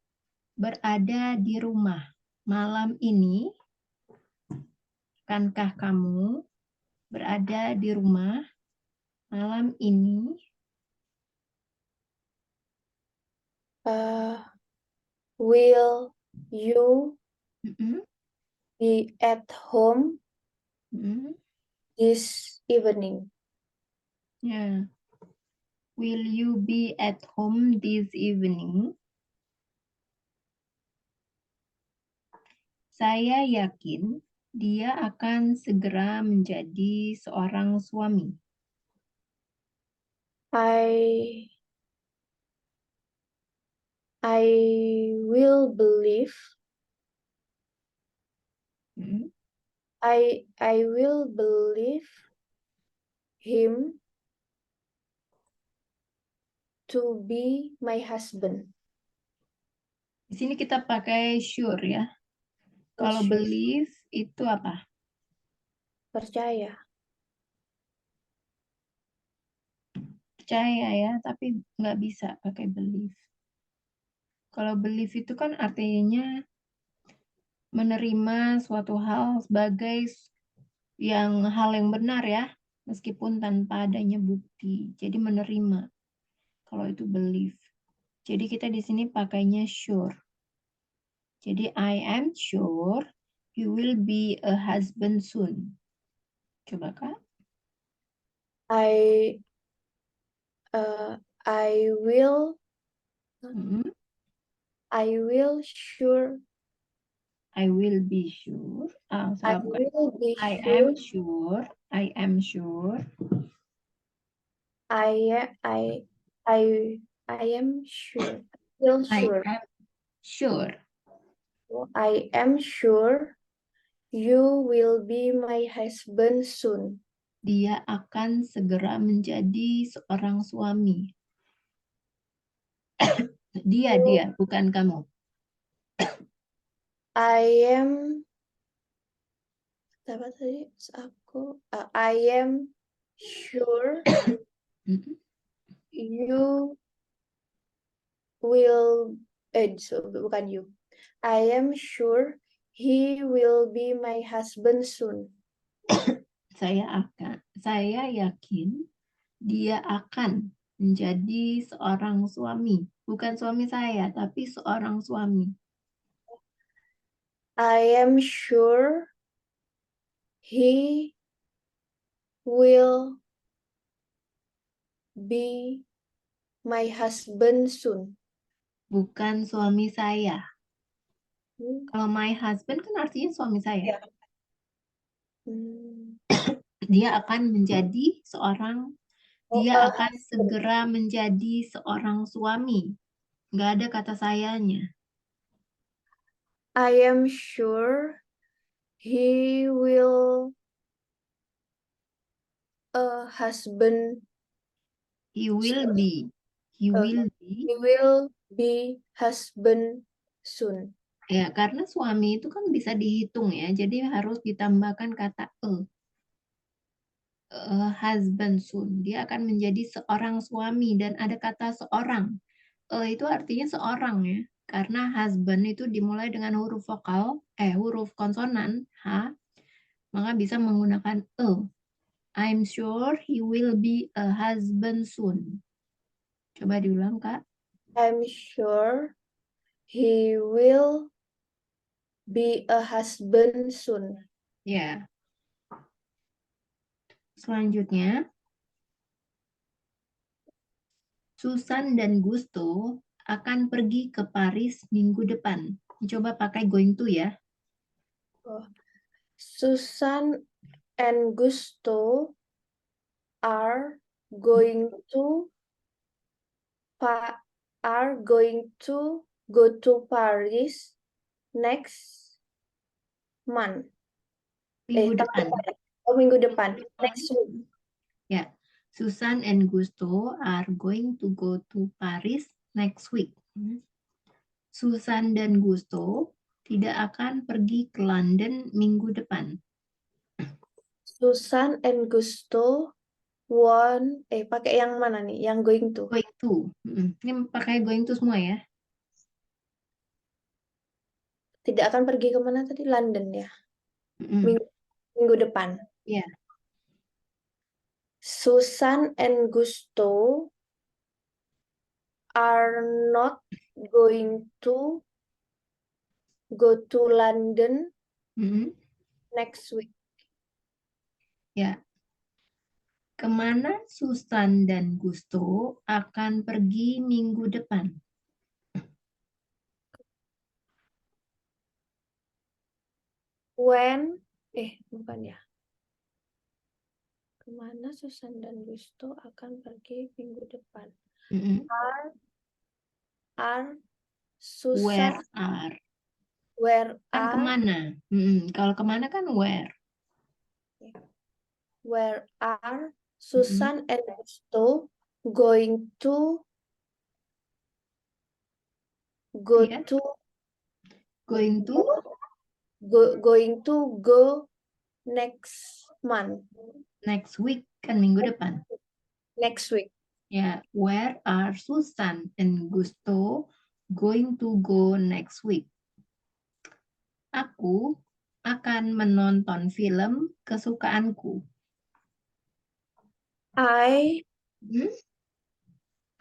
berada di rumah malam ini? Akankah kamu berada di rumah malam ini? Will you be at home this evening? Ya. Will you be at home this evening? Saya yakin dia akan segera menjadi seorang suami. I will believe. I will believe him to be my husband. Di sini kita pakai sure ya. Kalau believe itu apa? Percaya. Percaya ya, tapi nggak bisa pakai believe. Kalau believe itu kan artinya menerima suatu hal sebagai hal yang benar ya, meskipun tanpa adanya bukti. Jadi menerima. Kalau itu believe. Jadi kita di sini pakainya sure. Jadi I am sure you will be a husband soon. Coba Kak. I I will Mm-mm. I will sure I will be sure. Ah, I salah bukan. will be I sure am sure. I am sure. I am sure. Feel I sure. am sure. I am sure you will be my husband soon. Dia akan segera menjadi seorang suami. Dia, bukan kamu. I am apa tadi? I am sure Mm-mm. you will bukan you. I am sure he will be my husband soon. Saya yakin dia akan menjadi seorang suami. Bukan suami saya, tapi seorang suami. I am sure he will be my husband soon. Bukan suami saya. Hmm. Kalau my husband kan artinya suami saya. Ya. Hmm. Dia akan menjadi seorang, dia akan segera menjadi seorang suami. Nggak ada kata sayanya. I am sure he will a husband. He will be. He will be. He will be husband soon. Ya, karena suami itu kan bisa dihitung ya. Jadi harus ditambahkan kata e. Husband soon. Dia akan menjadi seorang suami dan ada kata seorang. Itu artinya seorang ya. Karena husband itu dimulai dengan huruf vokal, huruf konsonan H, maka bisa menggunakan e. I'm sure he will be a husband soon. Coba diulang, Kak. I'm sure he will be a husband soon. Ya. Selanjutnya, Susan dan Gusto akan pergi ke Paris minggu depan. Coba pakai going to ya. Susan and Gusto are going to go to Paris next month. Minggu depan. Minggu depan. Next week. Ya, Susan and Gusto are going to go to Paris next week. Susan dan Gusto tidak akan pergi ke London minggu depan. Susan and Gusto pakai yang mana nih? Yang going to. Going to. Ini pakai going to semua ya. Tidak akan pergi kemana tadi? London ya. Minggu depan. Ya. Susan and Gusto are not going to go to London next week. Ya. Kemana Susan dan Gusto akan pergi minggu depan? Bukan ya. Kemana Susan dan Gusto akan pergi minggu depan? Are Susan Where kan kemana? Kalau kemana kan where. Where are Susan and Gusto going to go Iya. to Going to go next month? next week kan minggu depan. Next week. Ya, where are Susan and Gusto going to go next week? Aku akan menonton film kesukaanku. I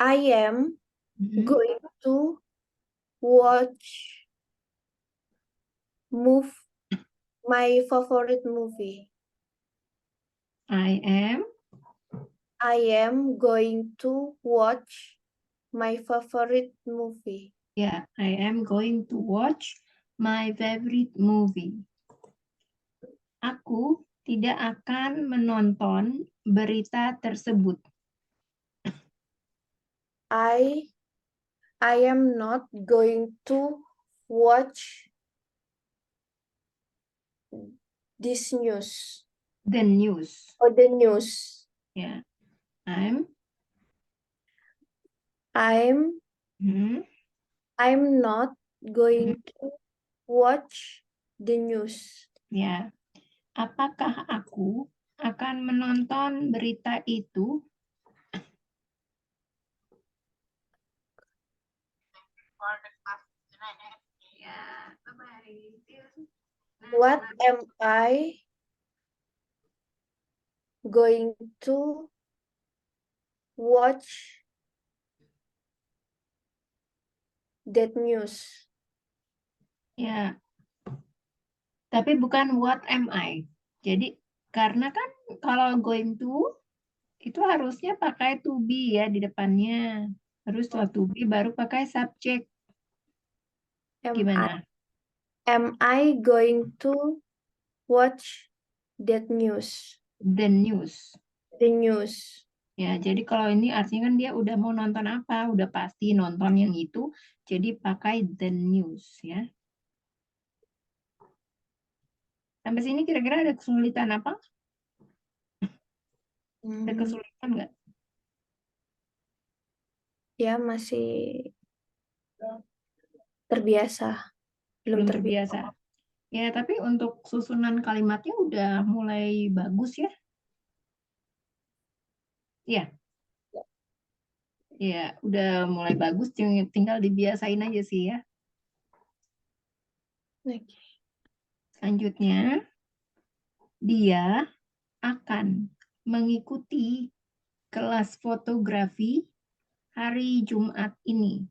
am going to watch my favorite movie. I am going to watch my favorite movie. I am going to watch my favorite movie. Aku tidak akan menonton berita tersebut. I am not going to watch this news. The news. Or the news. Ya, I'm not going to watch the news. Ya, apakah aku akan menonton berita itu? Ya, What am I going to watch that news? Ya, tapi bukan what am I. Jadi karena kan kalau going to itu harusnya pakai to be ya di depannya. Terus setelah to be baru pakai subject. Gimana? Am I going to watch that news? The news. The news. Ya, jadi kalau ini artinya kan dia udah mau nonton apa, udah pasti nonton yang itu, jadi pakai the news ya. Sampai sini kira-kira ada kesulitan apa? Ada kesulitan nggak? Ya, masih terbiasa. Belum terbiasa. Ya, tapi untuk susunan kalimatnya udah mulai bagus ya. Ya. Ya, udah mulai bagus, tinggal dibiasain aja sih ya. Selanjutnya, dia akan mengikuti kelas fotografi hari Jumat ini.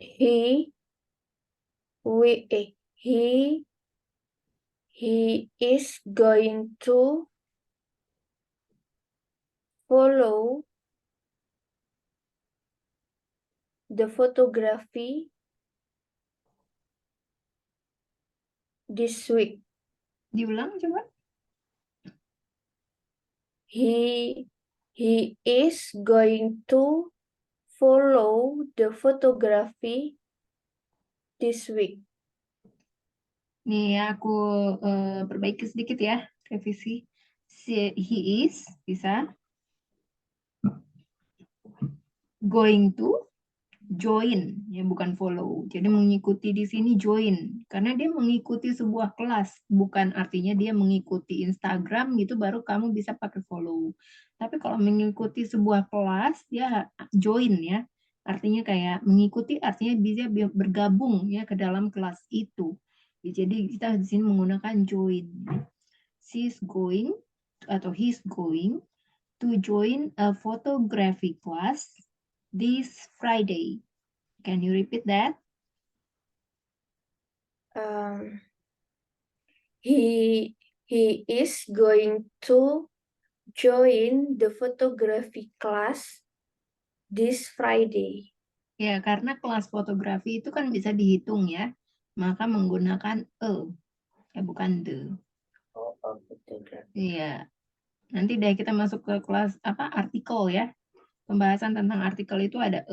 He is going to follow the photography this week. Diulang coba. He is going to follow the photography this week. Nih aku perbaiki sedikit ya, revisi. He is, bisa. Going to join, ya bukan follow. Jadi mengikuti di sini join, karena dia mengikuti sebuah kelas, bukan artinya dia mengikuti Instagram gitu baru kamu bisa pakai follow. Tapi kalau mengikuti sebuah kelas, dia join ya. Artinya kayak mengikuti, artinya bisa bergabung ya ke dalam kelas itu. Ya, jadi kita di sini menggunakan join. She's going atau he's going to join a photography class this Friday. Can you repeat that? He is going to join the photography class this Friday. Ya, karena kelas fotografi itu kan bisa dihitung ya. Maka menggunakan ya bukan the. Iya. Nanti deh kita masuk ke kelas apa artikel ya. Pembahasan tentang artikel itu ada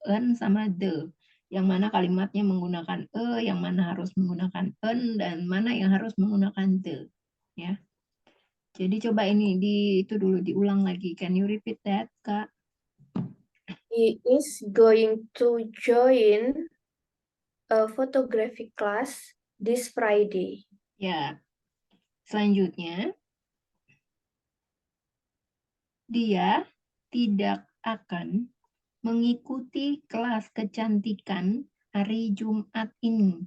en sama the. Yang mana kalimatnya menggunakan yang mana harus menggunakan en, dan mana yang harus menggunakan the. Ya. Jadi coba ini itu dulu diulang lagi. Can you repeat that, Kak? He is going to join a photography class this Friday. Ya. Selanjutnya, dia tidak akan mengikuti kelas kecantikan hari Jumat ini.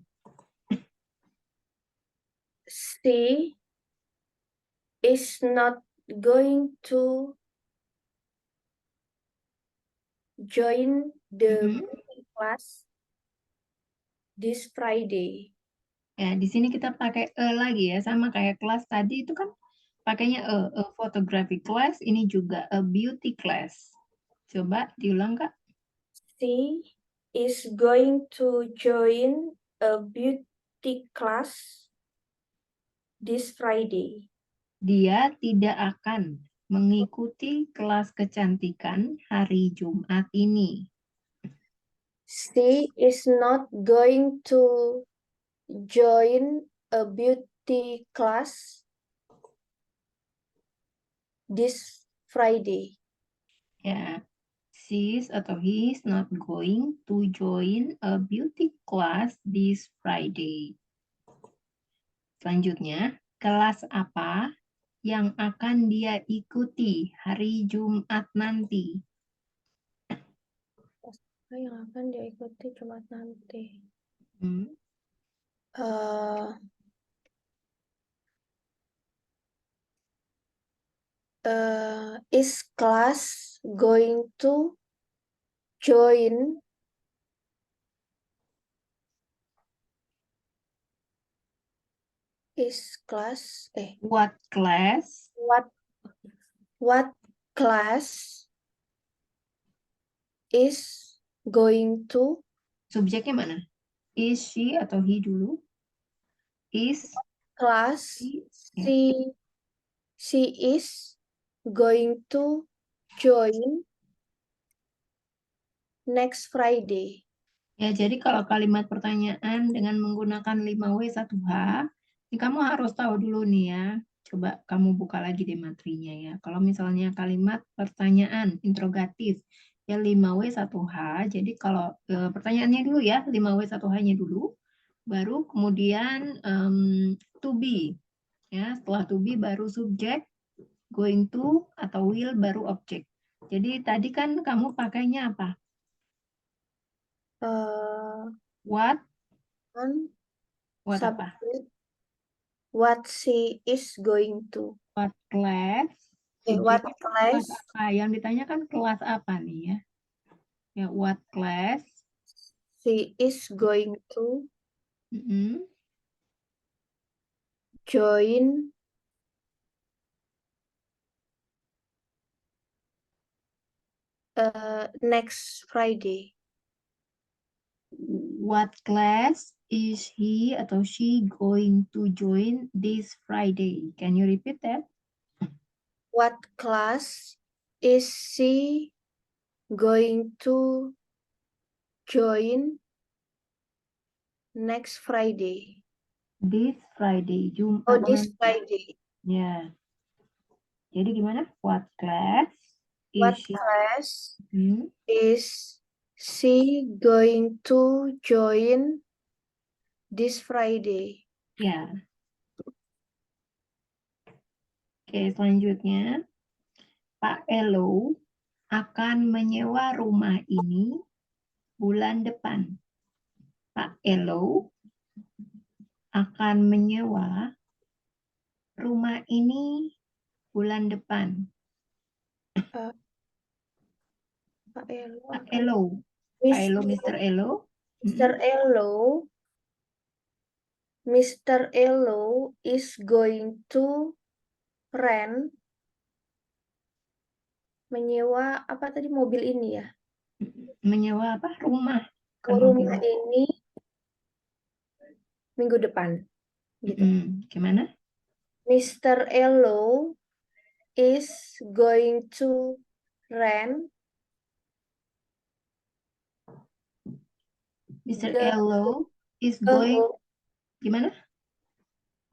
She is not going to join the beauty class this Friday. Ya, di sini kita pakai lagi ya, sama kayak kelas tadi itu kan pakainya a photography class, ini juga a beauty class. Coba diulang, Kak. She is going to join a beauty class this Friday. Dia tidak akan mengikuti kelas kecantikan hari Jumat ini. She is not going to join a beauty class this Friday. Ya, she's atau he's not going to join a beauty class this Friday. Selanjutnya, kelas apa yang akan dia ikuti hari Jumat nanti? Apa yang akan dia ikuti Jumat nanti? Hmm. Is class going to join is class What class? what class is going to Subjeknya mana? Is she atau he dulu? Is class ya. she is going to join next Friday. Ya, jadi kalau kalimat pertanyaan dengan menggunakan 5W1H, ini kamu harus tahu dulu nih ya. Coba kamu buka lagi deh materinya ya. Kalau misalnya kalimat pertanyaan interrogatif, ya 5W1H. Jadi kalau pertanyaannya dulu ya, 5W1H-nya dulu. Baru kemudian to be. Ya, setelah to be baru subjek, going to, atau will baru objek. Jadi tadi kan kamu pakainya apa? What? What apa? What she is going to. What class? What Subjeknya class kelas apa? Yang ditanyakan kelas apa nih ya? Ya, what class? she is going to Mm-mm. join next Friday. What class is he atau she going to join this Friday? Can you repeat that? What class is she going to join next Friday? This Friday, Jumat Oh, this nanti. Friday. Ya. Jadi gimana? What class What is she? class Hmm? is she going to join this Friday? Ya. Oke, selanjutnya. Pak Elo akan menyewa rumah ini bulan depan. Pak Elo akan menyewa rumah ini bulan depan. Pak Elo Pak akan Elo. Pak Elo, Mr. Elo. Mr. Elo, Mr. Elo is going to rent menyewa apa tadi mobil ini ya? Menyewa apa? Rumah. Kan Rumah mobil. ini minggu depan gitu. Gimana? Mr. Elo is going to rent Mr. the Elo is a going. home. Gimana?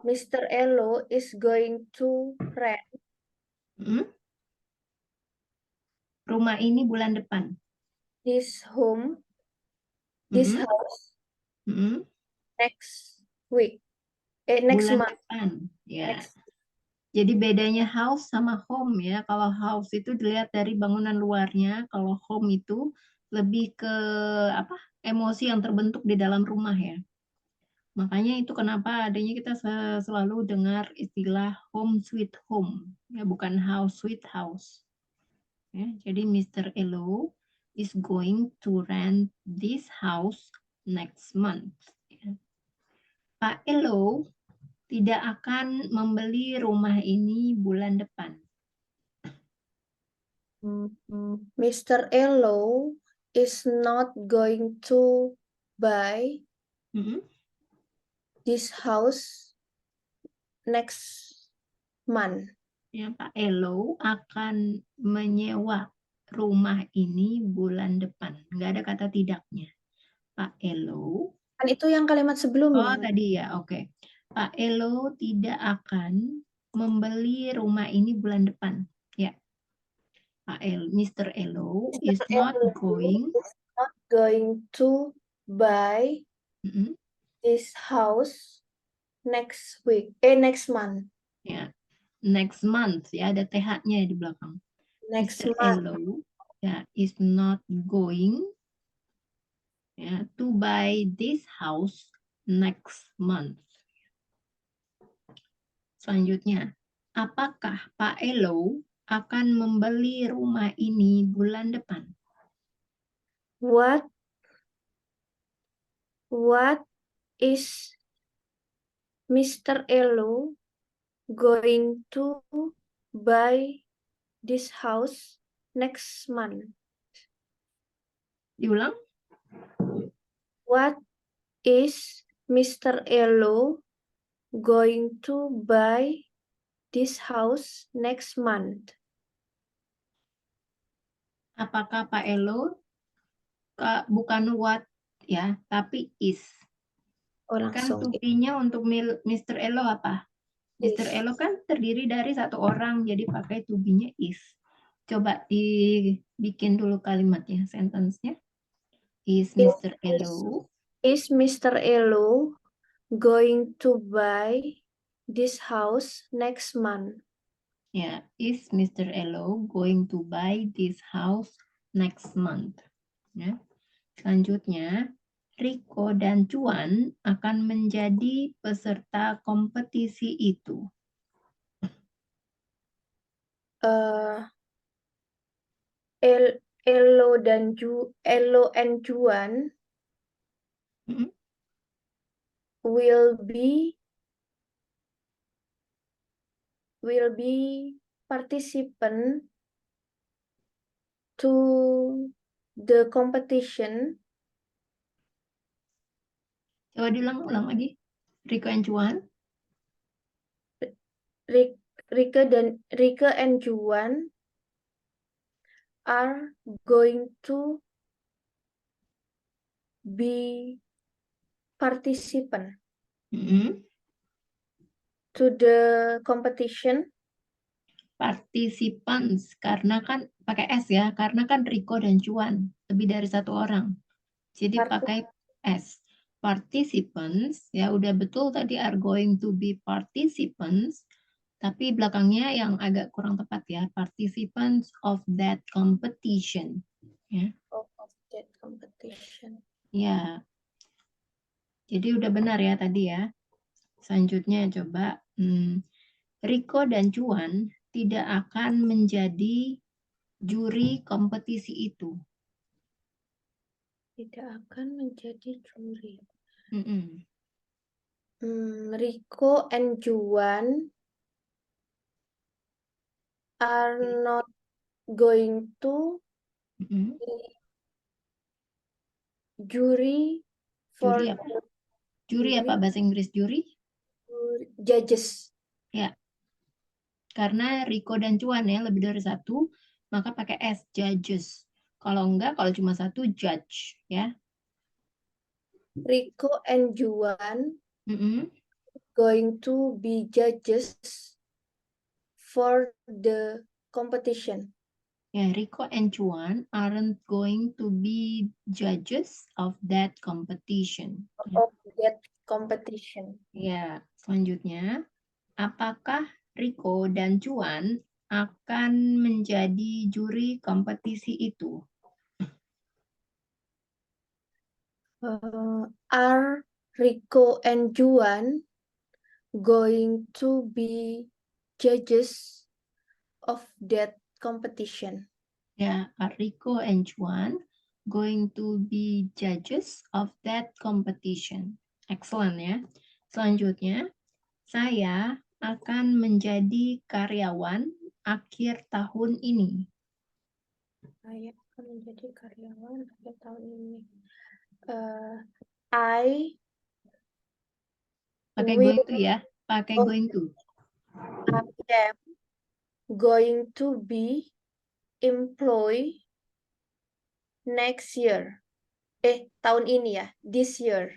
Mr. Elo is going to rent Rumah ini bulan depan. his home, his house next week. Next Bulan month. depan. Ya. Next. Jadi bedanya house sama home ya. Kalau house itu dilihat dari bangunan luarnya, kalau home itu lebih ke apa? Emosi yang terbentuk di dalam rumah ya. Makanya itu kenapa adanya kita selalu dengar istilah home sweet home, ya bukan house sweet house. Ya, jadi Mr. Elo is going to rent this house next month. Ya. Pak Elo tidak akan membeli rumah ini bulan depan. Mr. Elo is not going to buy Mm-mm. this house next month. Ya, Pak Elo akan menyewa rumah ini bulan depan. Nggak ada kata tidaknya. Pak Elo. Kan itu yang kalimat Oh, sebelumnya. tadi ya, oke. Pak Elo tidak akan membeli rumah ini bulan depan. Ya, Mr. Elo is not Elo going. is not going to buy Mm-mm. this house next month. Ya, next month ya, ada TH-nya di belakang. Next Mr. month. Elo ya is not going ya to buy this house next month. Selanjutnya, apakah Pak Elo akan membeli rumah ini bulan depan? What is Mr. Elo going to buy this house next month? Diulang. What is Mr. Elo going to buy this house next month? Apakah Pak Elo bukan what ya, tapi is. Oh, Kan langsung to be-nya untuk Mr. Elo apa? Mr. is. Elo kan terdiri dari satu orang, jadi pakai to be-nya is. Coba dibikin dulu kalimatnya, sentence-nya. Is Mr. Elo Is Mr. Elo going to buy this house next month? ya, is Mr. Elo going to buy this house next month? Ya. Selanjutnya, Riko dan Cuan akan menjadi peserta kompetisi itu. Elo and Juan Mm-mm. will be participant to the competition. Coba diulang lagi. Riko and Cuan. Rika and Juan are going to be participant Mm-mm. to the competition. Participants, karena kan pakai S ya, karena kan Riko dan Cuan, lebih dari satu orang. Jadi pakai S. Participants, ya udah betul tadi are going to be participants, tapi belakangnya yang agak kurang tepat ya, participants of that competition. Ya, Of that competition. ya. Jadi udah benar ya tadi ya. Selanjutnya coba, Riko dan Cuan tidak akan menjadi juri kompetisi itu. Tidak akan menjadi juri. Mm-mm. Riko and Juan are not going to Mm-mm. jury for Juri apa? Juri apa bahasa Inggris juri? judges. Ya, karena Riko dan Cuan ya lebih dari satu, maka pakai S, judges. Kalau enggak, kalau cuma satu, judge. Ya. Riko and Juan Mm-mm. going to be judges for the competition. Ya, Riko and Cuan aren't going to be judges of that competition. Of that competition. Ya, selanjutnya, apakah Riko dan Cuan akan menjadi juri kompetisi itu? Are Riko and Juan going to be judges of that competition? Ya, are Riko and Cuan going to be judges of that competition. Excellent ya. Selanjutnya, saya akan menjadi karyawan akhir tahun ini. Saya akan menjadi karyawan akhir tahun ini. I Pakai will, going to ya. Pakai oh, going to. I am going to be employed next year. Tahun ini ya, this year.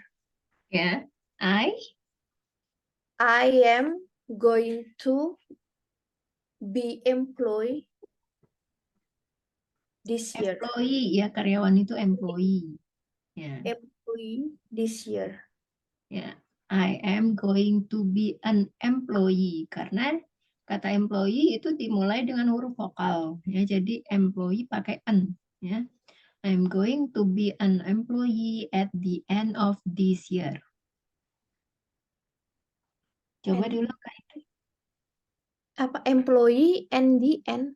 Ya. I am going to be employed this year. Employee ya, karyawan itu employee. Ya. Employee this year. Ya, I am going to be an employee karena kata employee itu dimulai dengan huruf vokal ya. Jadi employee pakai an ya. I'm going to be an employee at the end of this year. Coba And diulang Kak itu. apa employee and the end?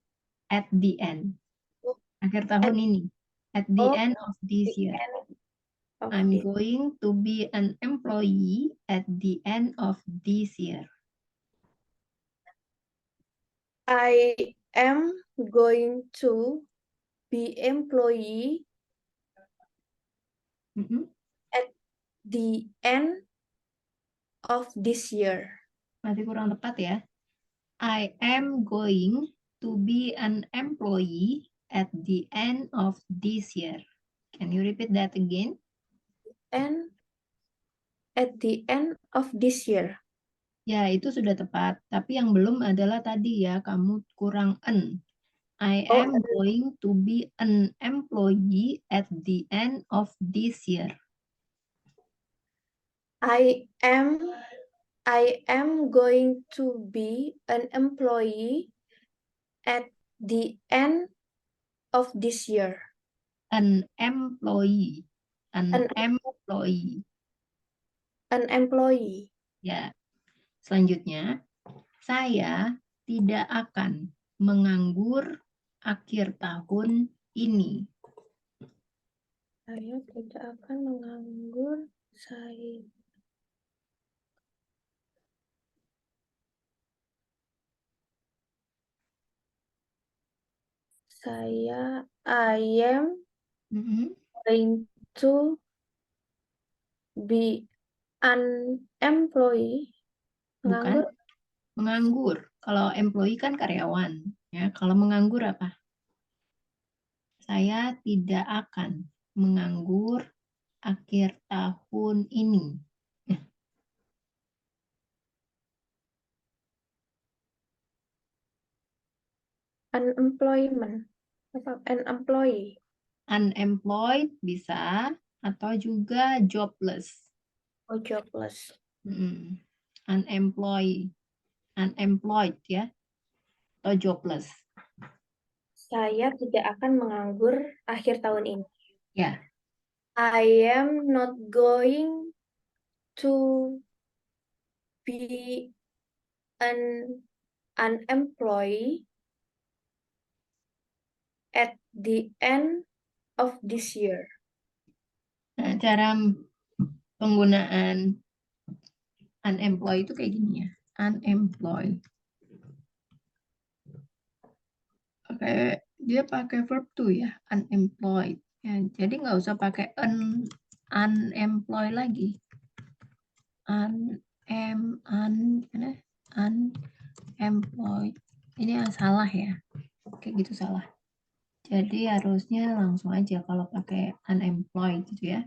At the end. Oh, Akhir tahun at, ini. At the oh, end of the this year. end of I'm this. going to be an employee at the end of this year. I am going to be employee at the end of this year. Masih kurang tepat ya. I am going to be an employee at the end of this year. Can you repeat that again? And at the end of this year. Ya, itu sudah tepat. Tapi yang belum adalah tadi ya, kamu kurang an. I Oh, am going to be an employee at the end of this year. I am going to be an employee at the end of this year. An employee. An An, employee. an employee. Ya. Selanjutnya, saya tidak akan menganggur akhir tahun ini. Saya tidak akan menganggur. I am going to be an employee. Bukan Menganggur. menganggur. Kalau employee kan karyawan. Ya, kalau menganggur apa? Saya tidak akan menganggur akhir tahun ini. Unemployment. An employee. Unemployed bisa atau juga jobless. Oh, jobless. Unemployed. Unemployed ya. Atau jobless. Saya tidak akan menganggur akhir tahun ini. Ya. I am not going to be an unemployed at the end of this year. Nah, cara penggunaan unemployed itu kayak gini ya. Unemployed. Dia pakai verb to ya, unemployed. Ya, jadi nggak usah pakai unemployed lagi. Unemployed. Ini yang salah ya. Kayak gitu salah. Jadi harusnya langsung aja kalau pakai unemployed gitu ya.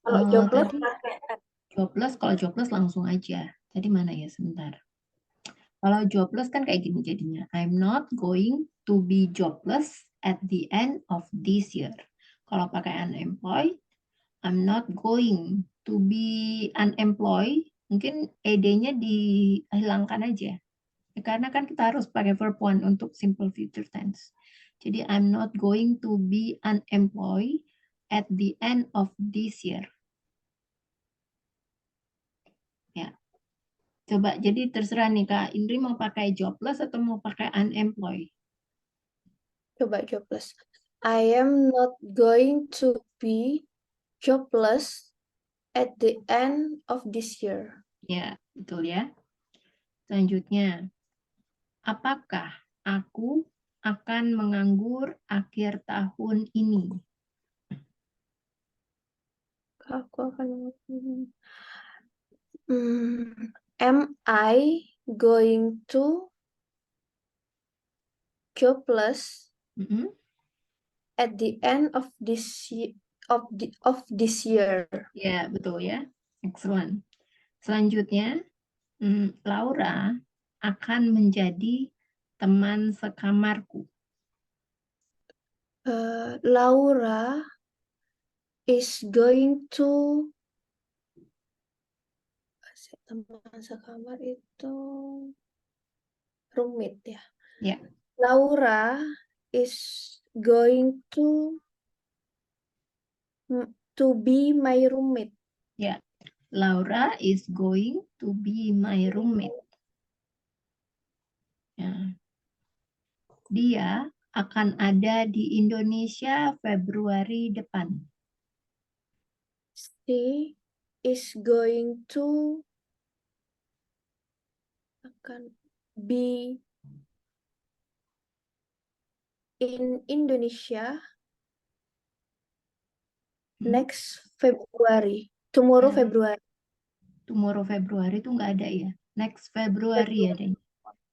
Kalau jobless Tadi pakai jobless, kalau jobless langsung aja. Tadi mana ya, sebentar. Kalau jobless kan kayak gini jadinya. I'm not going to be jobless at the end of this year. Kalau pakai unemployed, I'm not going to be unemployed. Mungkin ed-nya dihilangkan aja. Ya, karena kan kita harus pakai verb one untuk simple future tense. Jadi I'm not going to be unemployed at the end of this year. Ya. Coba, jadi terserah nih Kak Indri mau pakai jobless atau mau pakai unemployed. Coba jobless. I am not going to be jobless at the end of this year. Ya, betul ya. Selanjutnya, apakah aku akan menganggur akhir tahun ini? Aku akan am I going to jobless Mm-mm. at the end of this year? Ya, betul ya. Excellent. Selanjutnya, Laura akan menjadi teman sekamarku. Laura is going to teman sekamar itu roommate ya. Ya. Laura is going to be my roommate. Ya. Laura is going to be my roommate. Ya. Dia akan ada di Indonesia Februari depan. She is going to akan be in Indonesia next February. Tomorrow Ya. February. Tomorrow Februari itu nggak ada ya. Next Februari ada.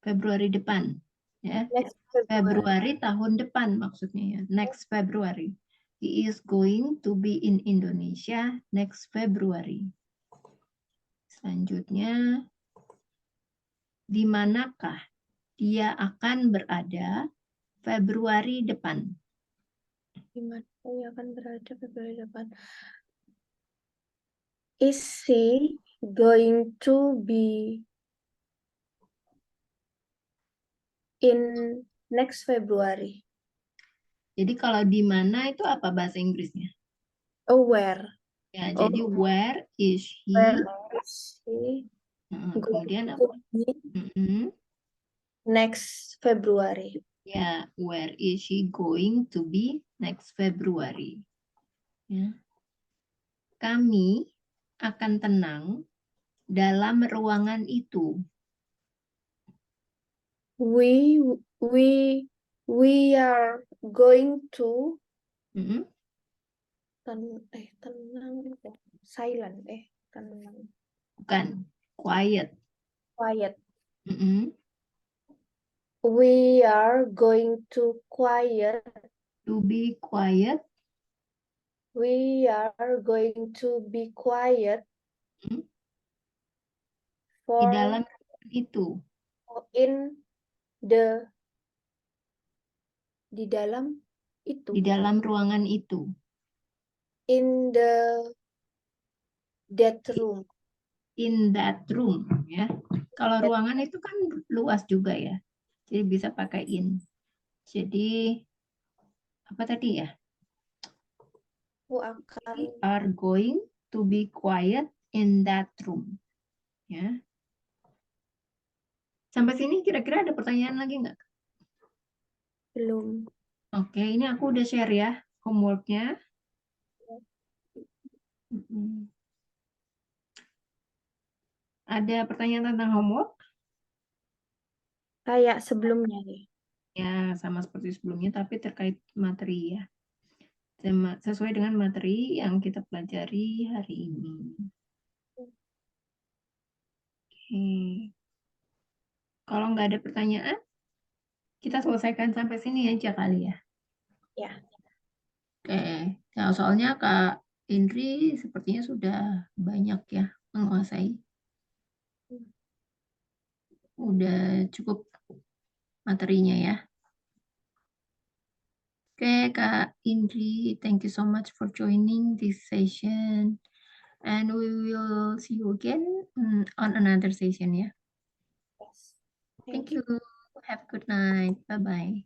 Februari depan. Ya. Next February. Februari tahun depan maksudnya ya. Next February. He is going to be in Indonesia next February. Selanjutnya, di manakah dia akan berada Februari depan? Di mana dia akan berada Februari depan? Is she going to be in next February? Jadi kalau di mana itu apa bahasa Inggrisnya? Oh, where? Ya, Oh, jadi where is where he? is she going Kemudian to apa? be next February? Ya, where is she going to be next February? Ya. Kami akan tenang dalam ruangan itu. We are going to tenang silent tenang Bukan, quiet. quiet. We are going to quiet. To be quiet. We are going to be quiet Di for dalam itu. in the di dalam itu. Di dalam ruangan itu. In that room. In that room, ya. Kalau ruangan itu kan luas juga ya. Jadi bisa pakai in. Jadi apa tadi ya? We are going to be quiet in that room. Ya. Sampai sini kira-kira ada pertanyaan lagi nggak? Belum. Oke, ini aku udah share ya homeworknya. Ada pertanyaan tentang homework? Kayak sebelumnya nih. Ya, sama seperti sebelumnya, tapi terkait materi ya. Sesuai dengan materi yang kita pelajari hari ini. Oke. Kalau nggak ada pertanyaan, kita selesaikan sampai sini aja kali ya. Ya. Oke. Nah, soalnya Kak Indri sepertinya sudah banyak ya menguasai. Udah cukup materinya ya. Oke, Kak Indri, thank you so much for joining this session. And we will see you again on another session ya. Yes. Thank you. Have a good night. Bye-bye.